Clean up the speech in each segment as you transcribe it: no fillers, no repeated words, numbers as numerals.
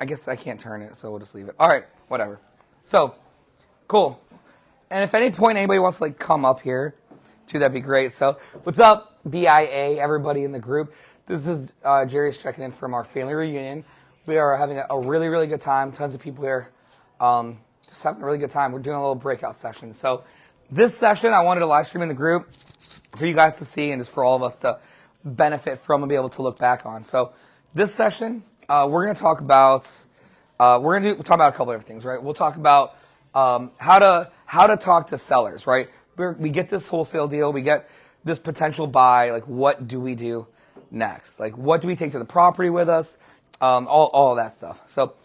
I guess I can't turn it, so we'll just leave it. All right, whatever. So, cool. And if at any point anybody wants to come up here, too, that'd be great. So, what's up, BIA, everybody in the group? This is Jerry's checking in from our family reunion. We are having a really, really good time. Tons of people here. Just having a really good time. We're doing a little breakout session. So, this session, I wanted to live stream in the group for you guys to see and just for all of us to benefit from and be able to look back on. So, this session, we're going to talk about we'll talk about a couple of different things, right? We'll talk about how to talk to sellers, right? We get this wholesale deal, we get this potential buy. What do we do next? What do we take to the property with us? All of that stuff. So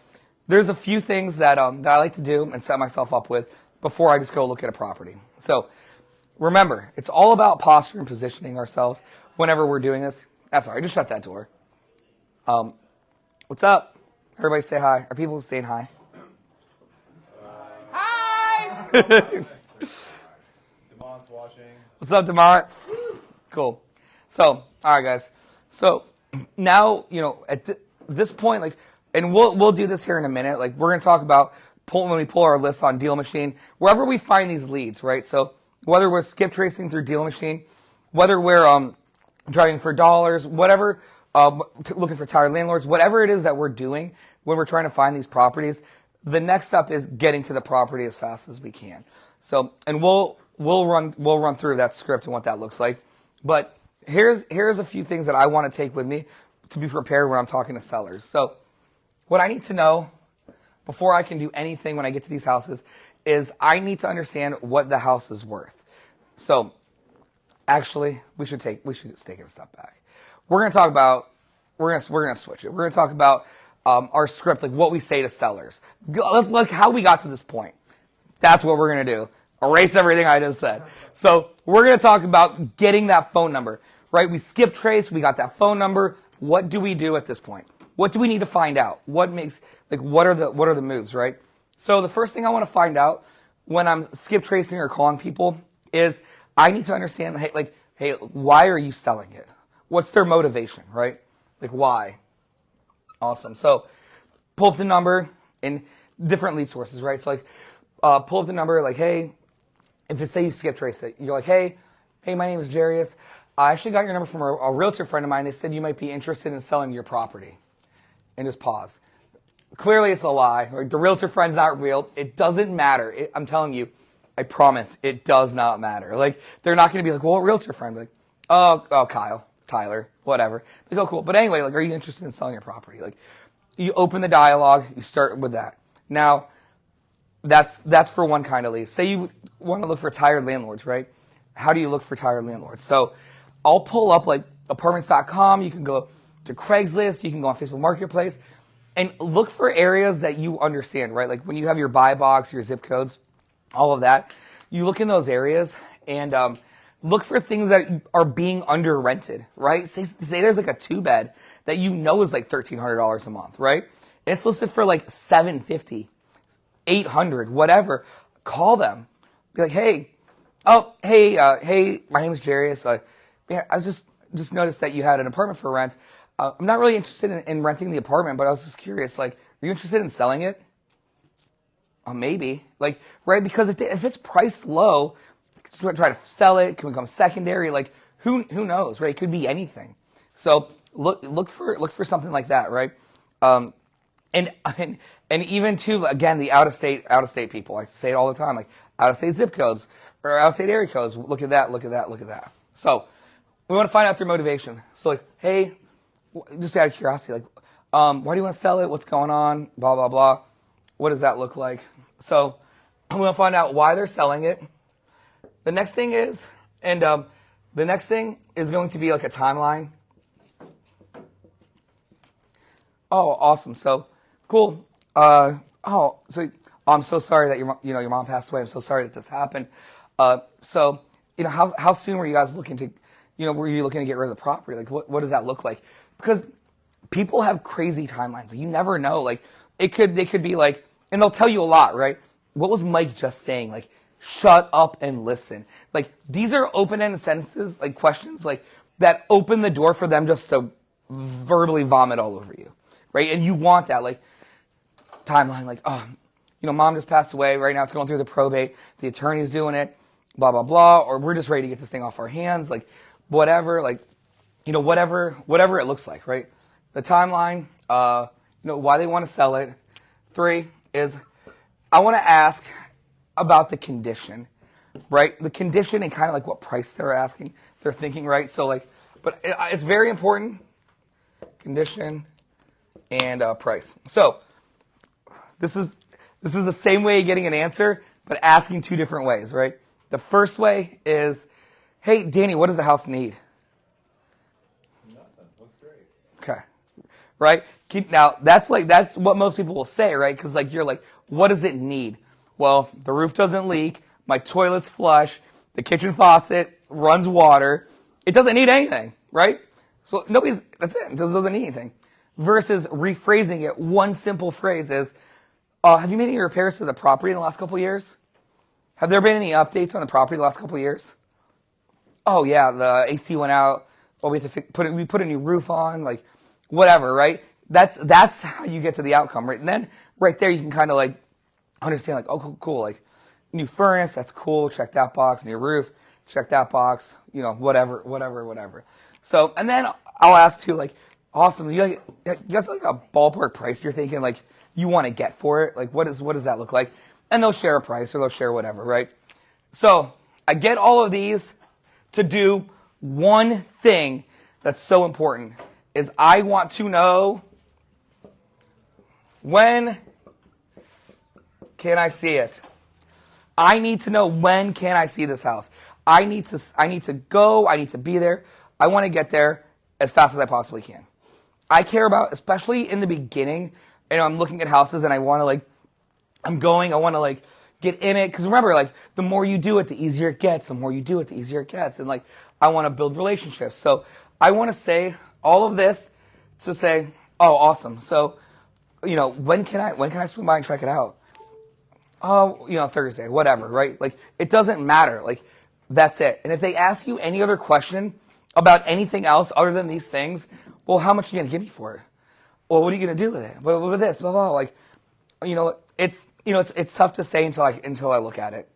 there's a few things that I like to do and set myself up with before I just go look at a property. So remember, it's all about posture and positioning ourselves whenever we're doing this. Sorry, just shut that door. What's up? Everybody say hi. Are people saying hi? Hi! Demond's watching. What's up, Demont? Cool. So, all right, guys. So now, at this point, and we'll do this here in a minute. We're going to talk about when we pull our list on Deal Machine, wherever we find these leads, right? So whether we're skip tracing through Deal Machine, whether we're driving for dollars, whatever, looking for tired landlords, whatever it is that we're doing when we're trying to find these properties, the next step is getting to the property as fast as we can. So, and we'll run through that script and what that looks like. But here's a few things that I want to take with me to be prepared when I'm talking to sellers. So, what I need to know before I can do anything when I get to these houses is I need to understand what the house is worth. So, actually, we should take a step back. We're going to talk about we're going to switch it. We're going to talk about our script, what we say to sellers. Let's look how we got to this point. That's what we're going to do. Erase everything I just said. So we're going to talk about getting that phone number, right? We skip trace. We got that phone number. What do we do at this point? What do we need to find out? What are the moves, right? So the first thing I want to find out when I'm skip tracing or calling people is I need to understand, hey, why are you selling it? What's their motivation, right? Why? Awesome. So pull up the number in different lead sources, right? So pull up the number, hey, if it's say you skip trace it, you're hey, my name is Jarius. I actually got your number from a realtor friend of mine. They said you might be interested in selling your property. And just pause. Clearly it's a lie. Right? The realtor friend's not real. It doesn't matter. I'm telling you, I promise, it does not matter. They're not going to be well, what realtor friend? Oh, Kyle, Tyler, whatever. Oh, cool. But anyway, are you interested in selling your property? You open the dialogue, you start with that. Now, that's for one kind of lead. Say you want to look for tired landlords, right? How do you look for tired landlords? So I'll pull up apartments.com. You can go to Craigslist. You can go on Facebook Marketplace and look for areas that you understand, right? When you have your buy box, your zip codes, all of that, you look in those areas and look for things that are being under rented, right? Say there's a 2-bed that is $1,300 a month, right? And it's listed for $750, $800, whatever. Call them. Be hey, my name is Jarius. I just noticed that you had an apartment for rent. I'm not really interested in renting the apartment, but I was just curious. Are you interested in selling it? Maybe. Right? Because if it's priced low, try to sell it. It can become secondary. Who knows, right? It could be anything. So look for something like that, right? And even too, again, the out of state people. I say it all the time, out of state zip codes or out of state area codes. Look at that. So we want to find out their motivation. So hey, just out of curiosity, why do you want to sell it? What's going on? Blah blah blah. What does that look like? So we want to find out why they're selling it. The next thing is going to be a timeline. Oh, awesome. So cool. I'm so sorry that your mom passed away. I'm so sorry that this happened. So how soon were you guys looking to, were you looking to get rid of the property? What does that look like? Because people have crazy timelines. You never know. They could be and they'll tell you a lot, right? What was Mike just saying? Shut up and listen. These are open-ended sentences, questions, that open the door for them just to verbally vomit all over you, right? And you want that. timeline, like, oh, mom just passed away. Right now it's going through the probate. The attorney's doing it, blah, blah, blah. Or we're just ready to get this thing off our hands, like, whatever, like, whatever it looks like, right? The timeline, why they want to sell it. 3 is I want to ask about the condition, right? The condition and kind of like what price they're thinking, right? So like, but it's very important, condition and price. So this is the same way of getting an answer, but asking 2 different ways, right? The first way is, hey, Danny, what does the house need? Nothing. Looks great. Okay. Right? Now, that's what most people will say, right? Because like you're like, what does it need? Well, the roof doesn't leak, my toilet's flush, the kitchen faucet runs water. It doesn't need anything, right? So that's it. It doesn't need anything. Versus rephrasing it, one simple phrase is, have you made any repairs to the property in the last couple of years? Have there been any updates on the property the last couple of years? Oh yeah, the AC went out. Oh, we have to we put a new roof on, like whatever, right? That's how you get to the outcome, right? And then right there you can kind of like understand, like, oh, cool, like new furnace, that's cool. Check that box. New roof, check that box. Whatever. So, and then I'll ask too, like, awesome. You guys like a ballpark price you're thinking like you want to get for it? Like, what does that look like? And they'll share a price or they'll share whatever, right? So I get all of these to do one thing that's so important is I want to know, when can I see it? I need to know, when can I see this house? I need to go, I need to be there. I want to get there as fast as I possibly can. I care about, especially in the beginning, I'm looking at houses and I want to I want to get in it. Because remember, the more you do it, the easier it gets. The more you do it, the easier it gets. And I want to build relationships. So I want to say all of this to say, oh, awesome. So, when can I swing by and check it out? Oh, Thursday, whatever, right? It doesn't matter. That's it. And if they ask you any other question about anything else other than these things, well, how much are you going to give me for it? Well, what are you going to do with it? What with this? Blah, blah, blah. It's tough to say until I look at it.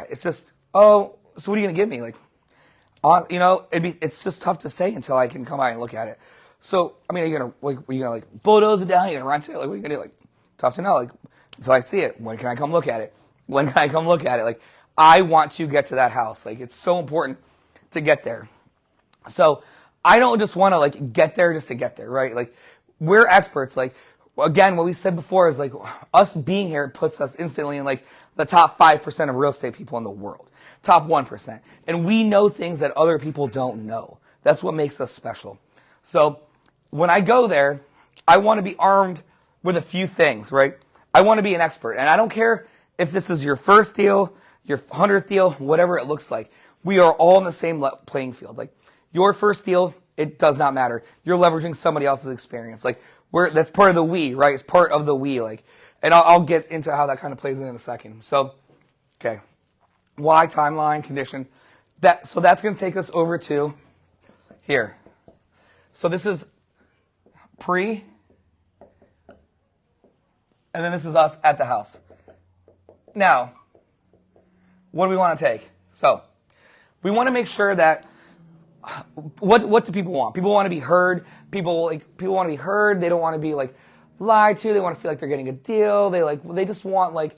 It's just, oh, so what are you going to give me? It's just tough to say until I can come by and look at it. So, are you gonna bulldoze it down? Are you gonna rent it? What are you gonna do? Tough to know. Until I see it, when can I come look at it? When can I come look at it? I want to get to that house. It's so important to get there. So, I don't just want to get there just to get there, right? We're experts. Again, what we said before is us being here puts us instantly in the top 5% of real estate people in the world, top 1%, and we know things that other people don't know. That's what makes us special. So when I go there, I want to be armed with a few things, right? I want to be an expert, and I don't care if this is your first deal, your 100th deal, whatever it looks like. We are all in the same playing field. Your first deal, it does not matter. You're leveraging somebody else's experience. That's part of the we, right? It's part of the we, and I'll get into how that kind of plays in a second. So, okay. Why, timeline, condition. So that's going to take us over to here. So this is pre, and then this is us at the house. Now, what do we want to take? So, we want to make sure that, what do people want? People want to be heard. People want to be heard. They don't want to be lied to. They want to feel like they're getting a deal. They just want to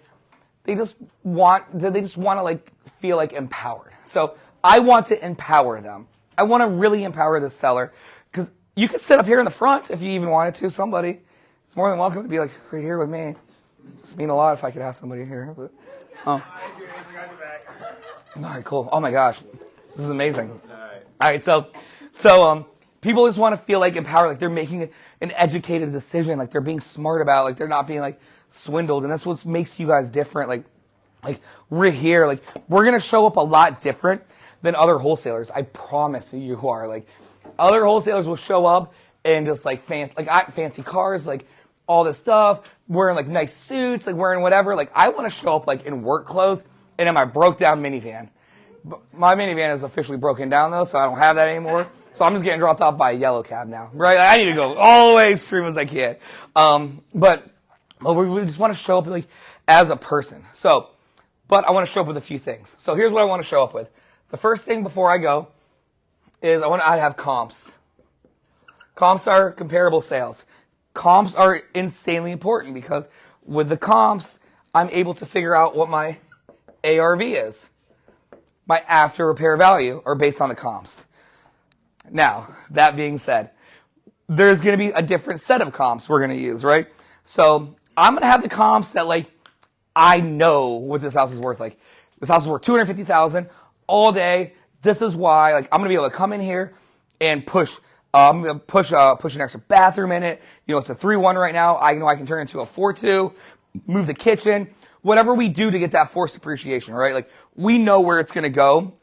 feel empowered. So I want to empower them. I want to really empower the seller, because you could sit up here in the front if you even wanted to. Somebody is more than welcome to be right here with me. It'd mean a lot if I could have somebody here. But, all right, cool. Oh my gosh, this is amazing. All right, so people just want to feel empowered, they're making an educated decision, they're being smart about, they're not being swindled, and that's what makes you guys different. We're here, we're gonna show up a lot different than other wholesalers. I promise you are. Other wholesalers will show up and just fancy cars, all this stuff, wearing nice suits, wearing whatever. I want to show up in work clothes and in my broke down minivan. My minivan is officially broken down though, so I don't have that anymore. So I'm just getting dropped off by a yellow cab now, right? I need to go all the way extreme as I can. But But we just want to show up like as a person. So, but I want to show up with a few things. So here's what I want to show up with. The first thing before I go is I want to have comps. Comps are comparable sales. Comps are insanely important because with the comps, I'm able to figure out what my ARV is. My after repair value are based on the comps. Now, that being said, there's going to be a different set of comps we're going to use, right? So I'm going to have the comps that like I know what this house is worth. Like this house is worth $250,000 all day. This is why like I'm going to be able to come in here and push. I'm going to push an extra bathroom in it. You know, it's a 3-1 right now. I know I can turn it into a 4-2, move the kitchen, whatever we do to get that forced appreciation, right? Like we know where it's going to go.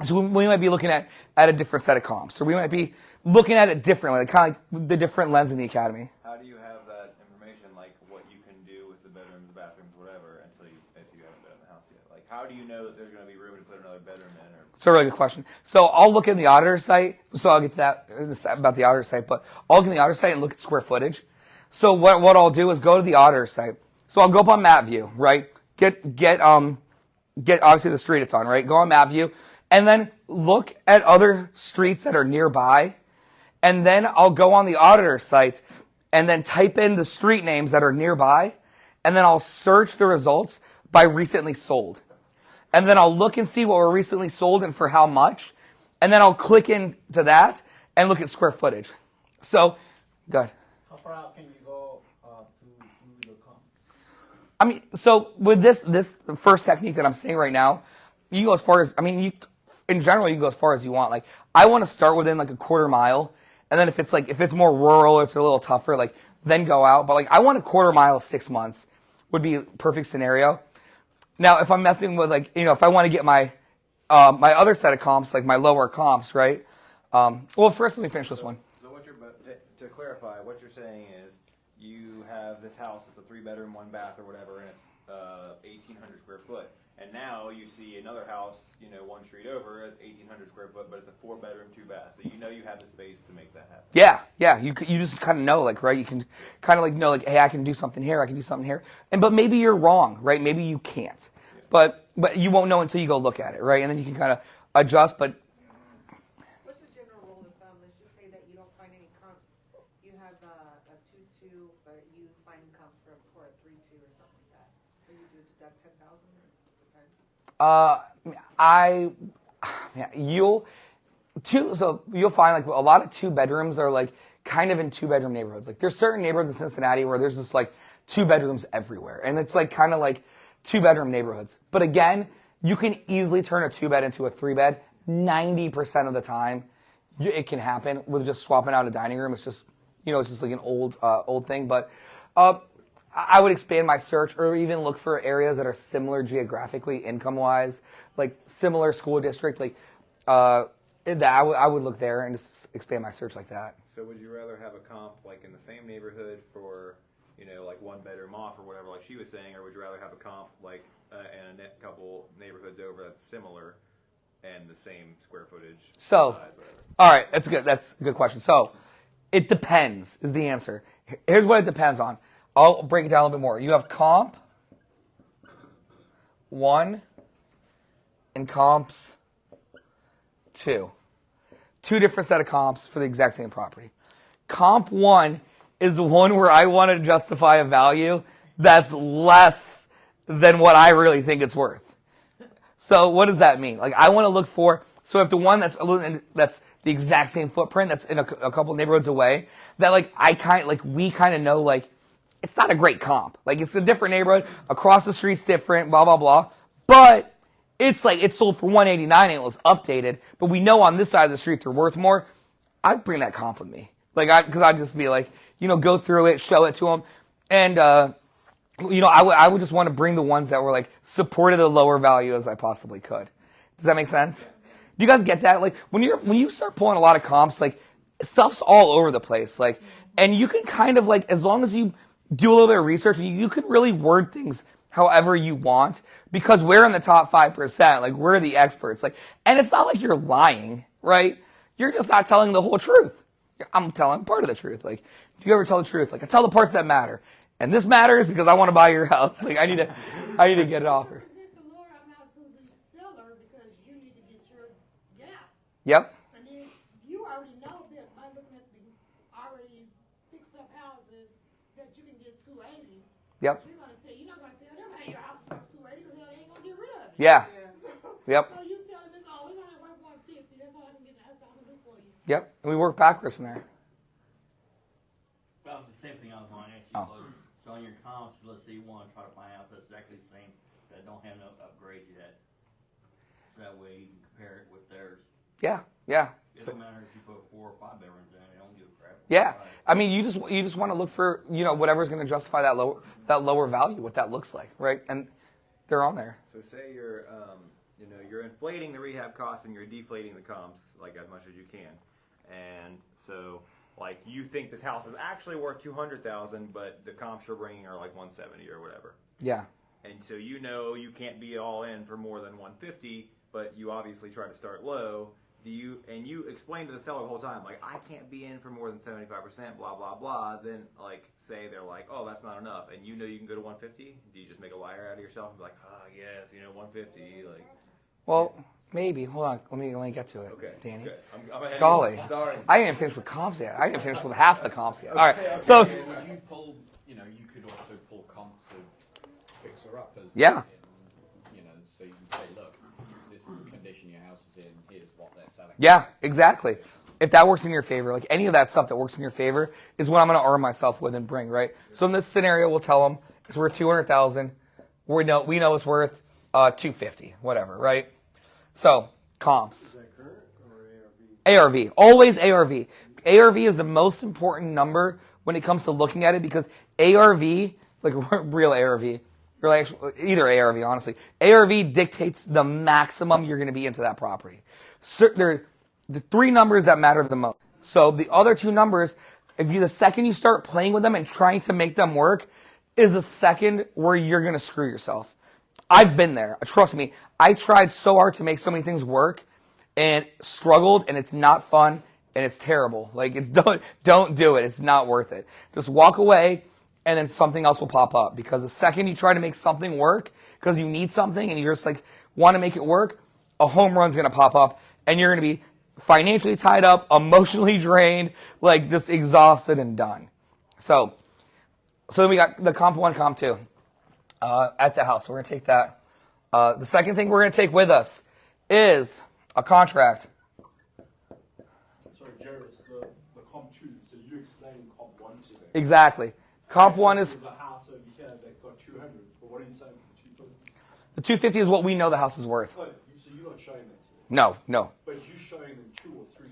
So we might be looking at a different set of comps. So we might be looking at it differently, like kind of like the different lens in the academy. How do you have that information, like what you can do with the bedrooms, the bathrooms, whatever, if you haven't been in the house yet? Like how do you know that there's going to be room to put another bedroom in? It's a really good question. So I'll look in the auditor site. So I'll get to that about the auditor site, but I'll look in the auditor site and look at square footage. So what I'll do is go to the auditor site. So I'll go up on map view, right? Get obviously the street it's on, right? Go on map view and then look at other streets that are nearby. And then I'll go on the auditor site and then type in the street names that are nearby. And then I'll search the results by recently sold. And then I'll look and see what were recently sold and for how much. And then I'll click into that and look at square footage. So, go ahead. How far out can you go to the comp? I mean, so with this first technique that I'm saying right now, you go as far as, I mean, in general, you can go as far as you want. Like, I want to start within like a quarter mile. And then if it's more rural, it's a little tougher, like, then go out. But like, I want a quarter mile, 6 months would be a perfect scenario. Now, if I'm messing with like, you know, if I want to get my other set of comps, like my lower comps, right? Well, first let me finish this one. So to clarify, what you're saying is you have this house, it's a 3-bedroom, 1 bath or whatever, and it's 1,800 square foot. And now you see another house, you know, 1 street over, it's 1,800 square foot, but it's a 4-bedroom, 2 bath. So you know you have the space to make that happen. Yeah. You just kind of know, like, right? You can kind of like know, like, hey, I can do something here, I can do something here. But maybe you're wrong, right? Maybe you can't. Yeah. But you won't know until you go look at it, right? And then you can kind of adjust. But what's the general rule of thumb? Let's just say that you don't find any comps. You have a 2-2, but you find comps for a 3-2 or something like that. What do you do? Deduct 10,000? You'll find like a lot of 2 bedrooms are like kind of in 2-bedroom neighborhoods. Like there's certain neighborhoods in Cincinnati where there's just like 2 bedrooms everywhere, and it's like kind of like 2-bedroom neighborhoods. But again, you can easily turn a 2-bed into a 3-bed. 90% of the time, it can happen with just swapping out a dining room. It's just, you know, it's just like an old thing. But I would expand my search or even look for areas that are similar geographically, income-wise, like similar school district. Like I would look there and just expand my search like that. So would you rather have a comp like in the same neighborhood for, you know, like 1 bedroom off or whatever, like she was saying, or would you rather have a comp like in a couple neighborhoods over that's similar and the same square footage? So, size, all right, that's good. That's a good question. So, it depends is the answer. Here's what it depends on. I'll break it down a little bit more. You have comp 1 and comps 2. 2 different set of comps for the exact same property. Comp 1 is the one where I want to justify a value that's less than what I really think it's worth. So what does that mean? Like I want to look for, so if the one that's the exact same footprint, that's in a couple neighborhoods away, that we kind of know like it's not a great comp. Like it's a different neighborhood, across the street's different, blah blah blah. But it's like it's sold for $189 and it was updated, but we know on this side of the street they're worth more. I'd bring that comp with me. Because I'd just be like, you know, go through it, show it to them. And, you know, I would just want to bring the ones that were like supported the lower value as I possibly could. Does that make sense? Do you guys get that? Like when you start pulling a lot of comps, like stuff's all over the place. Like, and you can kind of like, as long as you do a little bit of research, you can really word things however you want because we're in the top 5%. Like we're the experts. Like, and it's not like you're lying, right? You're just not telling the whole truth. I'm telling part of the truth. Like, do you ever tell the truth? Like, I tell the parts that matter. And this matters because I want to buy your house. Like I need to get an offer. Present the lower amount to the seller because you need to get your gap. Yep. And then you already know that by looking at the already fixed up houses that you can get 280. Yep. You're not gonna tell them, hey, your house is worth 280 because they ain't gonna get rid of it. Yeah. So, Yep. So you tell them it's always only worth 150. That's all I can get. That's all I can do for you. Yep. And we work backwards from there. That was the same thing I was going to ask you. So on your comps, let's say you want to try to find a house that's exactly the same, that don't have no upgrades yet. So that way you can compare it with theirs. Yeah. Yeah. It doesn't matter if you put 4 or 5 bedrooms in, they don't give a crap. Yeah. I mean, you just want to look for, whatever's going to justify that lower value, what that looks like, right? And they're on there. So say you're, you're inflating the rehab costs and you're deflating the comps like as much as you can, and so like you think this house is actually worth $200,000, but the comps you're bringing are like $170 or whatever. Yeah. And so you can't be all in for more than $150, but you obviously try to start low. You explain to the seller the whole time, like, I can't be in for more than 75%, blah, blah, blah. Then, like, say they're like, oh, that's not enough. And you can go to 150. Do you just make a liar out of yourself and be like, oh, yes, 150? Like, Well, maybe. Hold on. Let me get to it, okay, Danny. good. I'm ahead of Golly. you. Sorry. I didn't finish with comps yet. I didn't finish with half the comps yet. All right. So, Would you pull, you could also pull comps of fixer-uppers. Yeah. So you can say, look, this is the condition your house is in, here's what they're selling. yeah, exactly. If that works in your favor, like any of that stuff that works in your favor is what I'm going to arm myself with and bring, right? So in this scenario, we'll tell them it's worth $200,000. We know it's worth $250, whatever, right? So comps. Is that current or ARV? ARV, always ARV. ARV is the most important number when it comes to looking at it because ARV, like real ARV, or like either ARV, honestly, ARV dictates the maximum you're going to be into that property. So there are the 3 numbers that matter the most. So the other 2 numbers, the second you start playing with them and trying to make them work, is the second where you're going to screw yourself. I've been there. Trust me. I tried so hard to make so many things work and struggled, and it's not fun and it's terrible. Like don't do it. It's not worth it. Just walk away and then something else will pop up because the second you try to make something work because you need something and you just like want to make it work, a home run's going to pop up and you're going to be financially tied up, emotionally drained, like just exhausted and done. So then we got the comp 1, comp 2. At the house. So we're going to take that. The second thing we're going to take with us is a contract. Sorry, Jairus, the comp 2, so you explain comp 1 to them. Exactly. Comp 1 is... There's a house over here that got 200, but what are you saying for 250? The 250 is what we know the house is worth. Oh, so you're not showing that to them? No. But you're showing them 2 or 3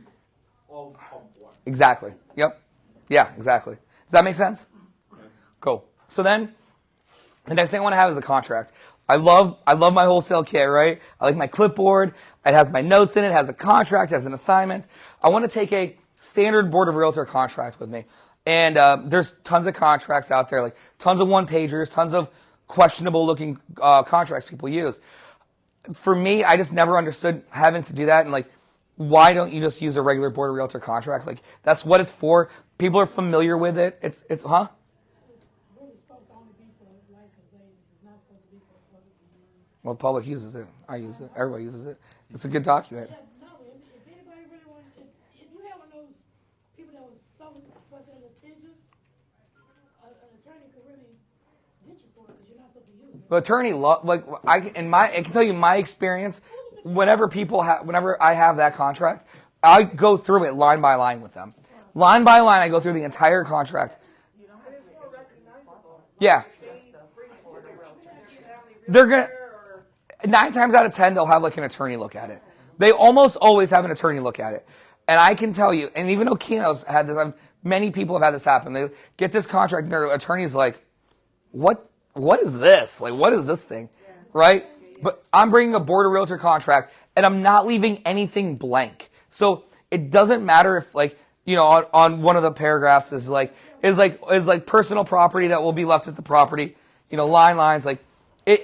of comp 1. Exactly. Yep. Yeah, exactly. Does that make sense? Cool. So then, the next thing I want to have is a contract. I love my wholesale kit, right? I like my clipboard. It has my notes in it. It has a contract. It has an assignment. I want to take a standard Board of Realtor contract with me. And there's tons of contracts out there, like tons of one-pagers, tons of questionable-looking contracts people use. For me, I just never understood having to do that. And like, why don't you just use a regular Board of Realtor contract? Like, that's what it's for. People are familiar with it. It's huh? It's really supposed to only be for licensed agents. It's not supposed to be for public to use. Well, the public uses it. I use it. Everybody uses it. It's a good document. Yeah, no, if anybody really wants, if you have one of those people that was so, what's it, litigious, an attorney could really get you for it because you're not supposed to use it. The attorney, I can tell you my experience. Whenever I have that contract, I go through it line by line with them. Line by line, I go through the entire contract. But it's more recognizable. Yeah. They're gonna 9 times out of 10 they'll have like an attorney look at it. They almost always have an attorney look at it. And I can tell you, and even Okino's had this, many people have had this happen. They get this contract and their attorney's like, what is this? Like, what is this thing? Right? But I'm bringing a Board of Realtor contract and I'm not leaving anything blank. So it doesn't matter if like, on one of the paragraphs is like personal property that will be left at the property, lines, like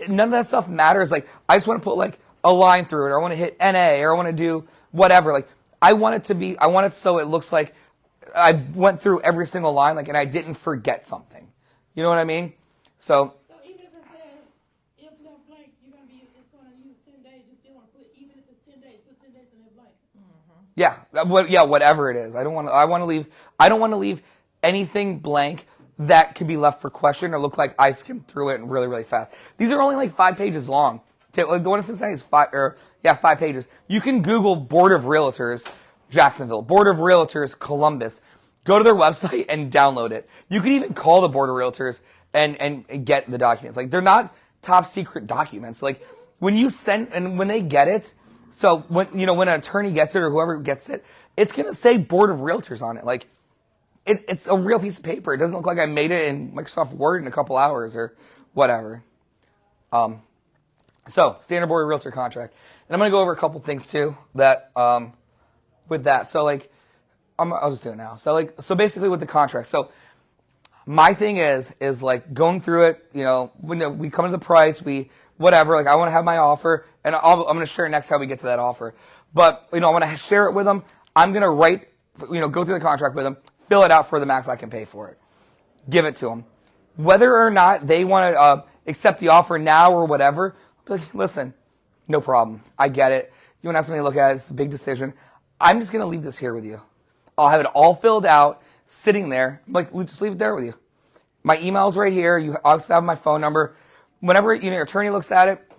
none of that stuff matters. Like, I just want to put like a line through it, or I want to hit NA, or I want to do whatever. Like, I want it so it looks like I went through every single line, like, and I didn't forget something. You know what I mean? So So even if it says, if left blank, it's gonna use 10 days, you still wanna put, even if it's 10 days, put 10 days in there blank. yeah, whatever it is. I don't want to leave anything blank that could be left for question or look like I skimmed through it really, really fast. These are only like 5 pages long. Like the one in Cincinnati is 5 pages. You can Google Board of Realtors Jacksonville, Board of Realtors Columbus. Go to their website and download it. You can even call the Board of Realtors and get the documents. Like they're not top secret documents. Like when you send and when they get it, so when when an attorney gets it or whoever gets it, it's gonna say Board of Realtors on it. Like it's a real piece of paper. It doesn't look like I made it in Microsoft Word in a couple hours or whatever. So standard Board of Realtor contract, and I'm gonna go over a couple things too that with that. So like I'll just do it now. So basically with the contract. So my thing is like going through it. When we come to the price, whatever. Like I want to have my offer, and I'm going to share next how we get to that offer. But I want to share it with them. I'm going to write, go through the contract with them, fill it out for the max I can pay for it, give it to them. Whether or not they want to accept the offer now or whatever, I'll be like, listen, no problem. I get it. You want to have somebody look at it. It's a big decision. I'm just going to leave this here with you. I'll have it all filled out, sitting there. Like, we'll just leave it there with you. My email's right here. You also have my phone number. Whenever your attorney looks at it,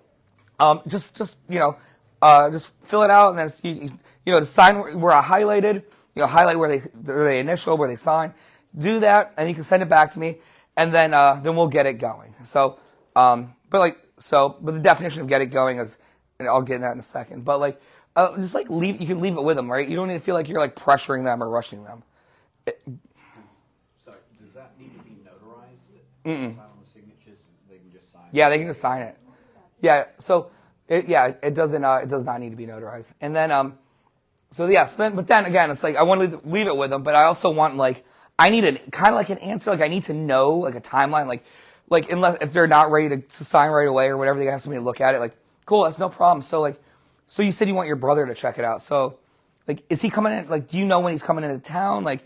just fill it out, and then to sign where I highlighted. Highlight where they initial, where they sign. Do that, and you can send it back to me, and then we'll get it going. So, but the definition of get it going is, and I'll get in that in a second. But just leave. You can leave it with them, right? You don't need to feel like you're pressuring them or rushing them. So does that need to be notarized? Mm-mm. On the signatures, they can just sign. Yeah, they can just sign it. Yeah. So it doesn't. It does not need to be notarized. And then but then again, it's like I want to leave it with them, but I also want I need an answer. I need to know a timeline. Unless if they're not ready to sign right away or whatever, they have somebody to look at it. Cool, that's no problem. So you said you want your brother to check it out. So is he coming in? Do you know when he's coming into town? Are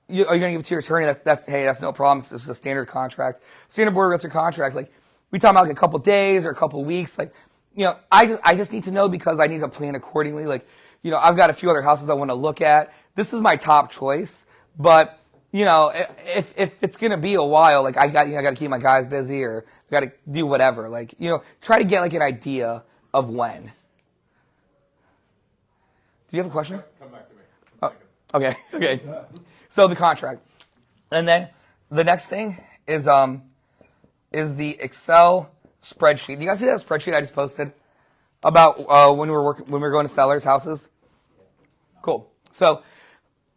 you going to give it to your attorney? That's no problem. It's just a standard contract, standard Board of Realtor contract. We talk about a couple days or a couple weeks. I just need to know because I need to plan accordingly. I've got a few other houses I want to look at. This is my top choice, but if it's going to be a while, I got to keep my guys busy or got to do whatever. Try to get an idea of when. Do you have a question? Come back to me. Okay. So the contract, and then the next thing is the Excel spreadsheet. Do you guys see that spreadsheet I just posted about when we were going to sellers' houses? Cool. So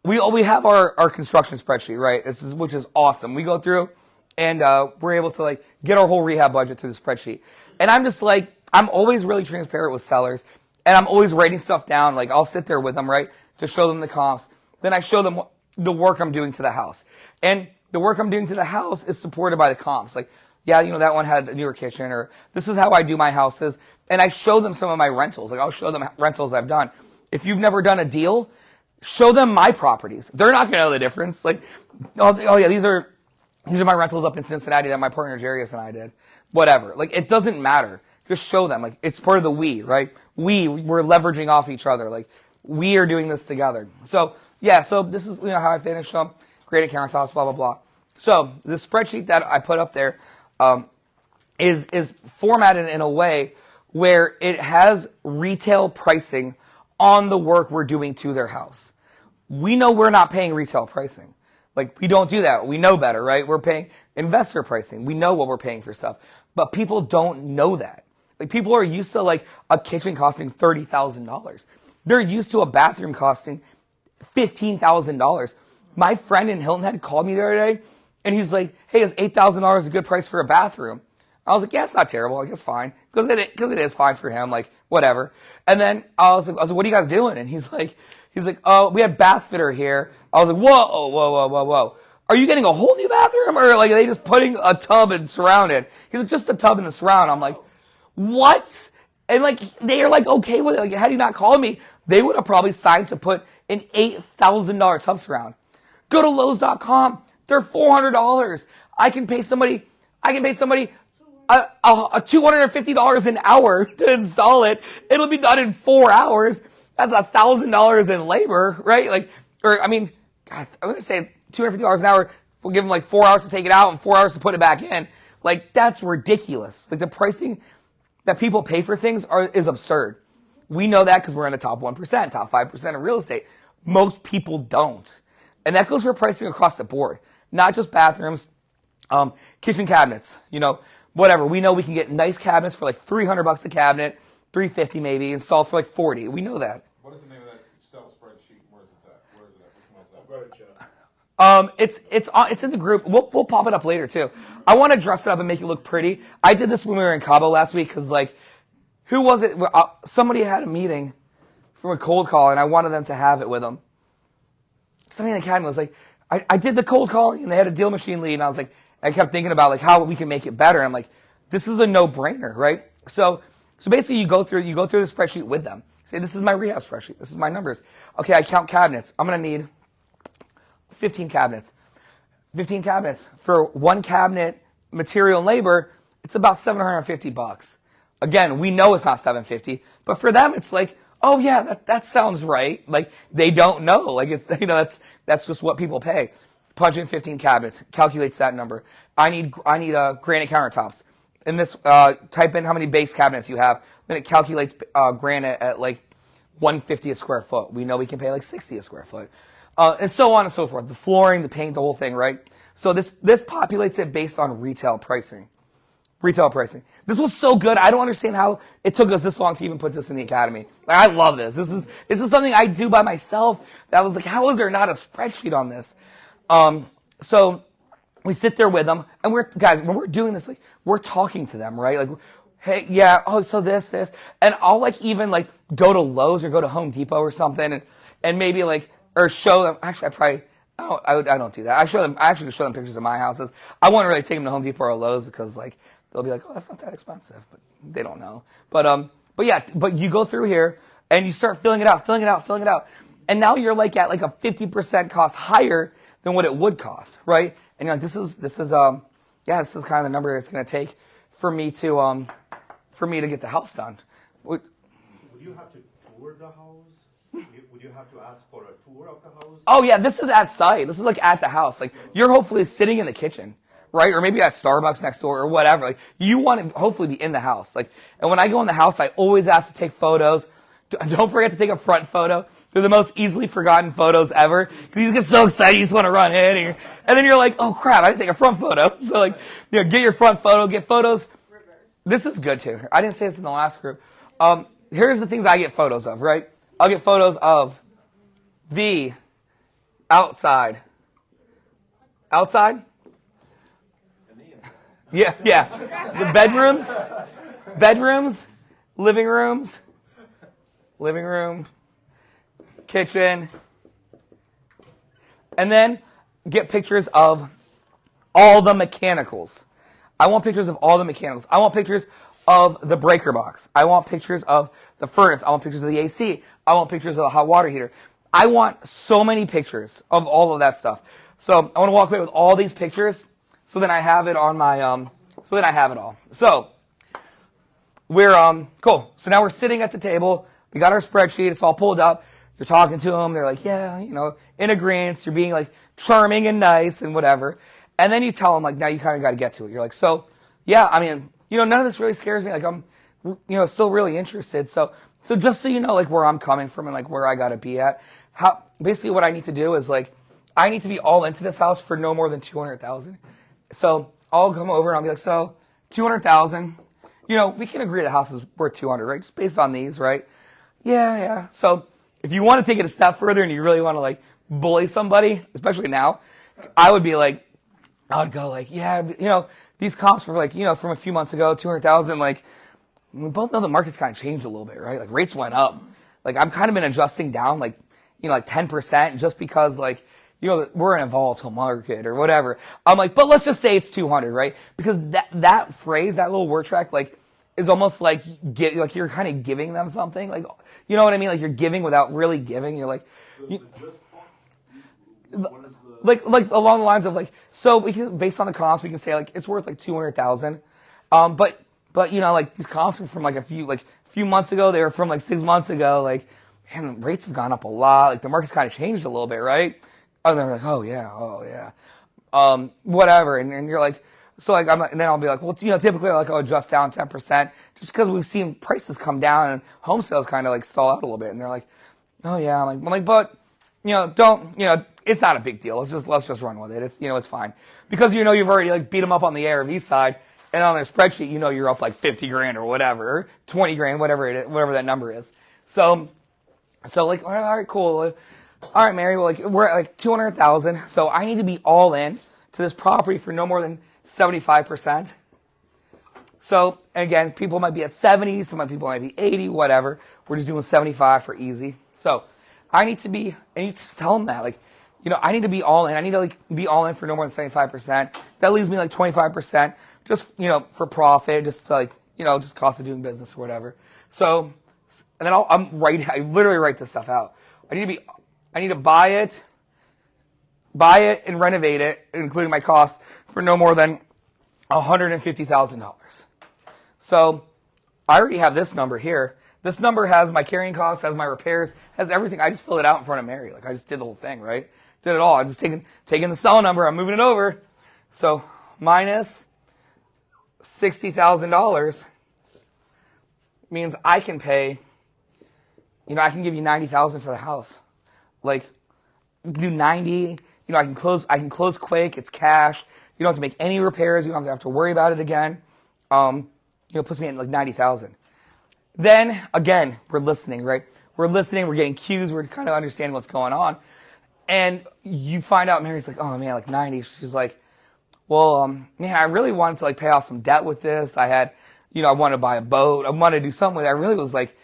we have our construction spreadsheet, right? Which is awesome. We go through and we're able to get our whole rehab budget through the spreadsheet. And I'm just I'm always really transparent with sellers. And I'm always writing stuff down. I'll sit there with them, right, to show them the comps. Then I show them the work I'm doing to the house. And the work I'm doing to the house is supported by the comps. That one had a newer kitchen, or this is how I do my houses. And I show them some of my rentals. I'll show them rentals I've done. If you've never done a deal, show them my properties. They're not going to know the difference. Oh yeah, these are my rentals up in Cincinnati that my partner Jarius and I did. Whatever. It doesn't matter. Just show them. It's part of the we, right? We're leveraging off each other. We are doing this together. So this is how I finish up. Great countertops, blah blah blah. So the spreadsheet that I put up there is formatted in a way where it has retail pricing on the work we're doing to their house. We know we're not paying retail pricing. We don't do that. We know better, right? We're paying investor pricing. We know what we're paying for stuff. But people don't know that. People are used to a kitchen costing $30,000. They're used to a bathroom costing $15,000. My friend in Hilton Head called me the other day, and he's like, "Hey, is $8,000 a good price for a bathroom?" I was like, "Yeah, it's not terrible. It's fine because it is fine for him. Whatever." And then I was like, "What are you guys doing?" And he's like, "Oh, we had bath fitter here." I was like, "Whoa. Are you getting a whole new bathroom, or are they just putting a tub and surround it?" He's like, "Just a tub and the surround." I'm like, "What?" And they are okay with it. Had you not called me, they would have probably signed to put an $8,000 tub surround. Go to Lowe's.com. They're $400. I can pay somebody I can pay somebody $250 an hour to install it. It'll be done in 4 hours. That's $1,000 in labor, right? Like, or I mean, God, I'm gonna say $250 an hour. We'll give them like 4 hours to take it out and 4 hours to put it back in. Like, that's ridiculous. Like, the pricing that people pay for things is absurd. We know that because we're in the top 1%, top 5% of real estate. Most people don't. And that goes for pricing across the board. Not just bathrooms, kitchen cabinets, whatever. We know we can get nice cabinets for like $300 a cabinet, $350 maybe, installed for like $40. We know that. What is the name of that Excel spreadsheet? Where is it at? Where is it at? Which one is that? I've got it, Jeff. It's in the group. We'll pop it up later too. I want to dress it up and make it look pretty. I did this when we were in Cabo last week because like, who was it? Somebody had a meeting from a cold call and I wanted them to have it with them. Somebody in the academy was like, I did the cold calling and they had a deal machine lead and I was like, I kept thinking about like how we can make it better. And I'm like, this is a no-brainer, right? So basically you go through the spreadsheet with them. Say, this is my rehab spreadsheet. This is my numbers. Okay, I count cabinets. I'm going to need 15 cabinets. 15 cabinets. For one cabinet, material and labor, it's about $750. Again, we know it's not $750, but for them, it's like, oh yeah, that sounds right. Like, they don't know. Like, it's, that's just what people pay. Punch in 15 cabinets, calculates that number. I need granite countertops. In this, type in how many base cabinets you have. Then it calculates granite at like $150 a square foot. We know we can pay like $60 a square foot, and so on and so forth. The flooring, the paint, the whole thing, right? So this populates it based on retail pricing. Retail pricing. This was so good. I don't understand how it took us this long to even put this in the academy. Like, I love this. This is something I do by myself. That was like, how is there not a spreadsheet on this? So we sit there with them, and when we're doing this, like, we're talking to them, right? Like, hey, yeah, oh, so this, and I'll like even like go to Lowe's or go to Home Depot or something, and maybe like, or show them. Actually, I don't do that. I actually just show them pictures of my houses. I wouldn't really take them to Home Depot or Lowe's because like they'll be like, oh, that's not that expensive, but they don't know. But you go through here and you start filling it out, and now you're like at like a 50% cost higher than what it would cost, right? And you're like, this is kind of the number it's going to take for me to get the house done. Would you have to tour the house? Would you have to ask for a tour of the house? Oh yeah, this is at site. This is like at the house. Like, you're hopefully sitting in the kitchen, right? Or maybe at Starbucks next door or whatever. Like, you want to hopefully be in the house. Like, and when I go in the house, I always ask to take photos. Don't forget to take a front photo. They're the most easily forgotten photos ever. Because you get so excited, you just want to run in. And then you're like, oh crap, I didn't take a front photo. So like, get your front photo, get photos. This is good too. I didn't say this in the last group. Here's the things I get photos of, right? I'll get photos of the outside. Outside? Yeah. The bedrooms, living room, kitchen, and then get pictures of all the mechanicals. I want pictures of all the mechanicals. I want pictures of the breaker box. I want pictures of the furnace. I want pictures of the AC. I want pictures of the hot water heater. I want so many pictures of all of that stuff. So I want to walk away with all these pictures, so then I have it on my, so then I have it all. So we're, cool. So now we're sitting at the table. We got our spreadsheet. It's all pulled up. You're talking to them. They're like, yeah, in agreement. You're being like charming and nice and whatever. And then you tell them like, now you kind of got to get to it. You're like, so yeah, I mean, none of this really scares me. Like, I'm, still really interested. So just so you know, like, where I'm coming from and like where I got to be at, basically what I need to do is like, I need to be all into this house for no more than $200,000. So I'll come over and I'll be like, so $200,000, we can agree the house is worth $200,000, right? Just based on these, right? Yeah. So if you want to take it a step further and you really want to like bully somebody, especially now, I would go like, yeah, these comps were like, from a few months ago, 200,000, like, we both know the market's kind of changed a little bit, right? Like, rates went up. Like, I've kind of been adjusting down, like, like 10% just because, like, we're in a volatile market or whatever. I'm like, but let's just say it's 200, right? Because that phrase, that little word track, like, is almost like you're kind of giving them something. Like, you know what I mean? Like, you're giving without really giving. You're like, What is the like along the lines of like, so we can, based on the comps, we can say like it's worth like 200,000. But like these comps were from like a few months ago. They were from like 6 months ago. Like, man, the rates have gone up a lot. Like the market's kind of changed a little bit, right? And they're like, oh yeah. Whatever. And you're like, so like, and then I'll be like, well, typically like I'll adjust down 10% just because we've seen prices come down and home sales kind of like stall out a little bit. And they're like, oh yeah. I'm like, but, it's not a big deal. Let's just run with it. It's fine. Because you've already like beat them up on the ARV side and on their spreadsheet, you're up like 50 grand or whatever, or 20 grand, whatever that number is. So like, all right, cool. All right, Mary, well, like we're at like 200,000. So I need to be all in to this property for no more than 75%. So again, people might be at 70, some people might be 80, whatever. We're just doing 75 for easy. So I need to be, and you just tell them that, like, I need to be all in. I need to like be all in for no more than 75%. That leaves me like 25%, just, for profit, just to like, just cost of doing business or whatever. So, and then I literally write this stuff out. I need to buy it and renovate it, including my costs, for no more than $150,000. So I already have this number here. This number has my carrying costs, has my repairs, has everything. I just filled it out in front of Mary. Like I just did the whole thing, right? Did it all. I'm just taking the cell number. I'm moving it over. So minus $60,000 means I can pay. I can give you $90,000 for the house. Like, you can do 90. I can close quick. It's cash. You don't have to make any repairs. You don't have to worry about it again. It puts me at like 90,000. Then again, we're listening, right? We're listening. We're getting cues. We're kind of understanding what's going on. And you find out Mary's like, oh man, like 90. She's like, well, man, I really wanted to like pay off some debt with this. I had, I wanted to buy a boat. I wanted to do something with it. I really was like,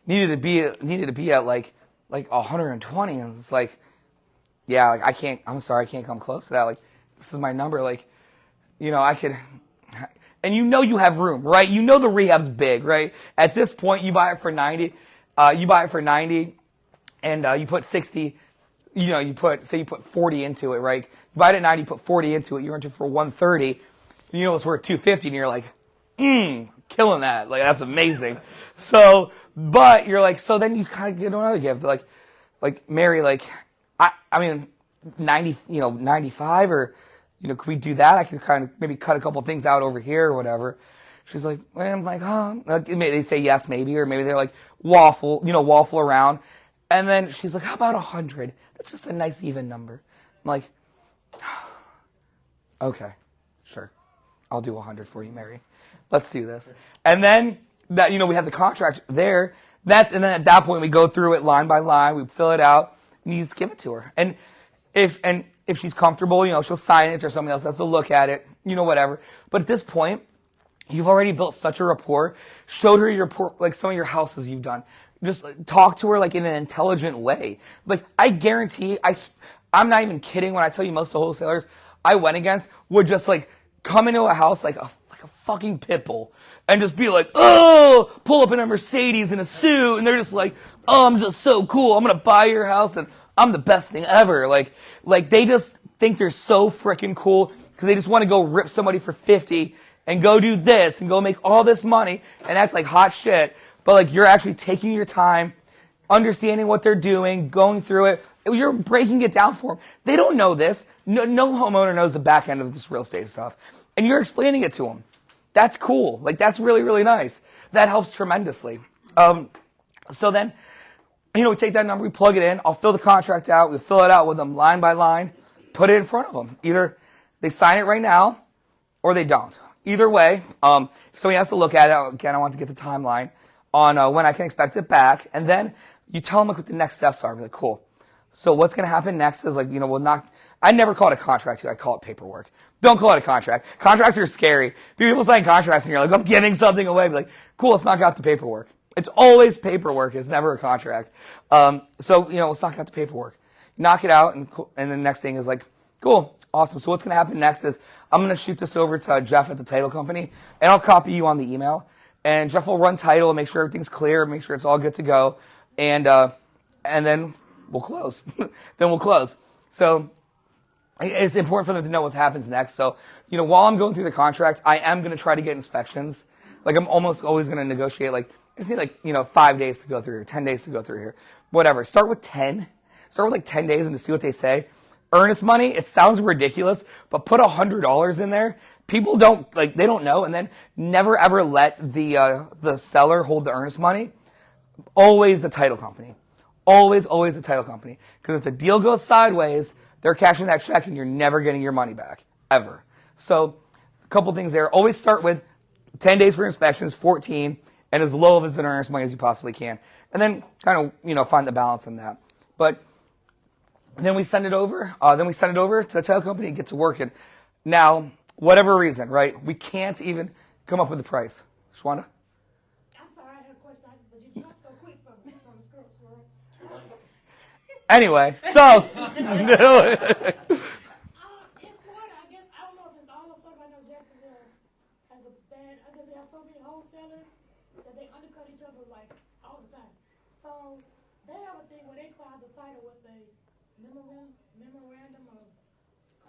needed to be at like 120. And it's like, yeah, like I'm sorry, I can't come close to that. Like, this is my number. Like, I could, and you have room, right? The rehab's big, right? At this point, you buy it for 90. And you put 60, you put 40 into it, right? You buy it at 90, you put 40 into it, you're into it for 130. It's worth 250, and you're like, killing that. Like, that's amazing. So, but you're like, so then you kind of get another gift. Like Mary, like, I mean, 90, 95, or, could we do that? I could kind of maybe cut a couple things out over here or whatever. She's like, and I'm like, they say yes, maybe, or maybe they're like waffle around. And then she's like, how about 100? That's just a nice even number. I'm like, okay, sure. I'll do 100 for you, Mary. Let's do this. And then that, we have the contract there. And then at that point we go through it line by line. We fill it out and you just give it to her. And if she's comfortable, she'll sign it or somebody else has to look at it, whatever. But at this point, you've already built such a rapport. Showed her like some of your houses you've done. Just talk to her like in an intelligent way. Like, I guarantee, I'm not even kidding when I tell you most of the wholesalers I went against would just like come into a house like a fucking pit bull and just be like, oh, pull up in a Mercedes in a suit, and they're just like, oh, I'm just so cool. I'm gonna buy your house and I'm the best thing ever. Like they just think they're so freaking cool because they just want to go rip somebody for 50 and go do this and go make all this money and act like hot shit. But like, you're actually taking your time, understanding what they're doing, going through it. You're breaking it down for them. They don't know this. No homeowner knows the back end of this real estate stuff. And you're explaining it to them. That's cool. Like, that's really, really nice. That helps tremendously. So then, we take that number, we plug it in. I'll fill the contract out. We fill it out with them line by line, put it in front of them. Either they sign it right now or they don't. Either way, if somebody has to look at it, again, I want to get the timeline on when I can expect it back. And then you tell them what the next steps are. Be like, cool. So what's going to happen next is like, I never call it a contract. I call it paperwork. Don't call it a contract. Contracts are scary. People sign contracts and you're like, I'm giving something away. Be like, cool, let's knock out the paperwork. It's always paperwork. It's never a contract. So, let's knock out the paperwork. Knock it out, and the next thing is like, cool, awesome. So what's going to happen next is I'm going to shoot this over to Jeff at the title company, and I'll copy you on the email. And Jeff will run title, make sure everything's clear, make sure it's all good to go, and then we'll close. Then we'll close. So it's important for them to know what happens next. So, while I'm going through the contract, I am going to try to get inspections. Like, I'm almost always going to negotiate, like, I just need 5 days to go through here, 10 days to go through here, whatever. Start with 10. Start with like 10 days and to see what they say. Earnest money, it sounds ridiculous, but put $100 in there. People they don't know, and then never ever let the seller hold the earnest money. Always the title company. Always the title company. Because if the deal goes sideways, they're cashing that check and you're never getting your money back. Ever. So, a couple things there. Always start with 10 days for inspections, 14, and as low of an earnest money as you possibly can. And then kind of, find the balance in that. But then we send it over. To the title company and get to work. And now, whatever reason, right, we can't even come up with the price. Shwanda? I'm sorry, I had a question, but you jumped so quick from the squirrel. Anyway, so. In Florida, I guess, I don't know if it's all of Florida, I know Jacksonville has a bad, I guess they have so many wholesalers that they undercut each other like all the time. So they have a thing where they file the title with a memorandum of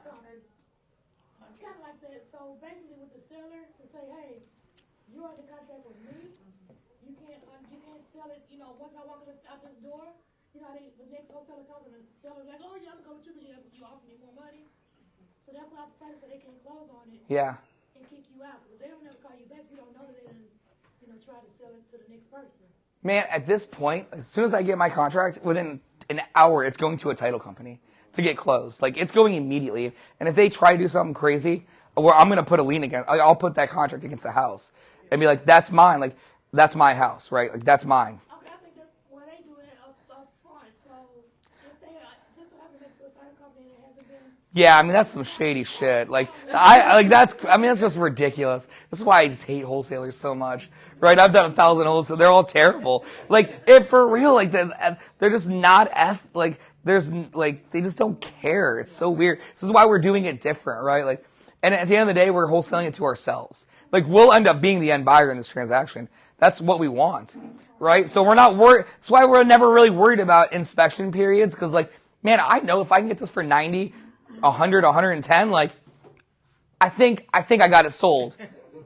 something. It's kind of like that. So basically with the seller to say, hey, you're under contract with me. You can't sell it, once I walk out this door, the next wholesaler comes and the seller's like, oh yeah, I'm going to go with you because you offer me more money. So that's why the title so they can't close on it. Yeah. And kick you out. Because if they don't ever call you back, you don't know that they didn't, try to sell it to the next person. Man, at this point, as soon as I get my contract, within an hour, it's going to a title company to get closed. Like, it's going immediately. And if they try to do something crazy, I'm going to put a lien against, I'll put that contract against the house and be like, that's mine. Like, that's my house, right? Like, that's mine. Okay, I think that's where they do it up front. So if they just so happen to make it to a title company and it hasn't been. Yeah, I mean, that's some shady shit. Like, that's just ridiculous. This is why I just hate wholesalers so much, right? I've done 1,000 wholesalers. They're all terrible. Like, if for real, like, they're just not, they just don't care. It's so weird. This is why we're doing it different, right? Like, and at the end of the day, we're wholesaling it to ourselves. Like, we'll end up being the end buyer in this transaction. That's what we want, right? So we're not worried. That's why we're never really worried about inspection periods. Because, like, man, I know if I can get this for 90, 100, 110, like, I think I got it sold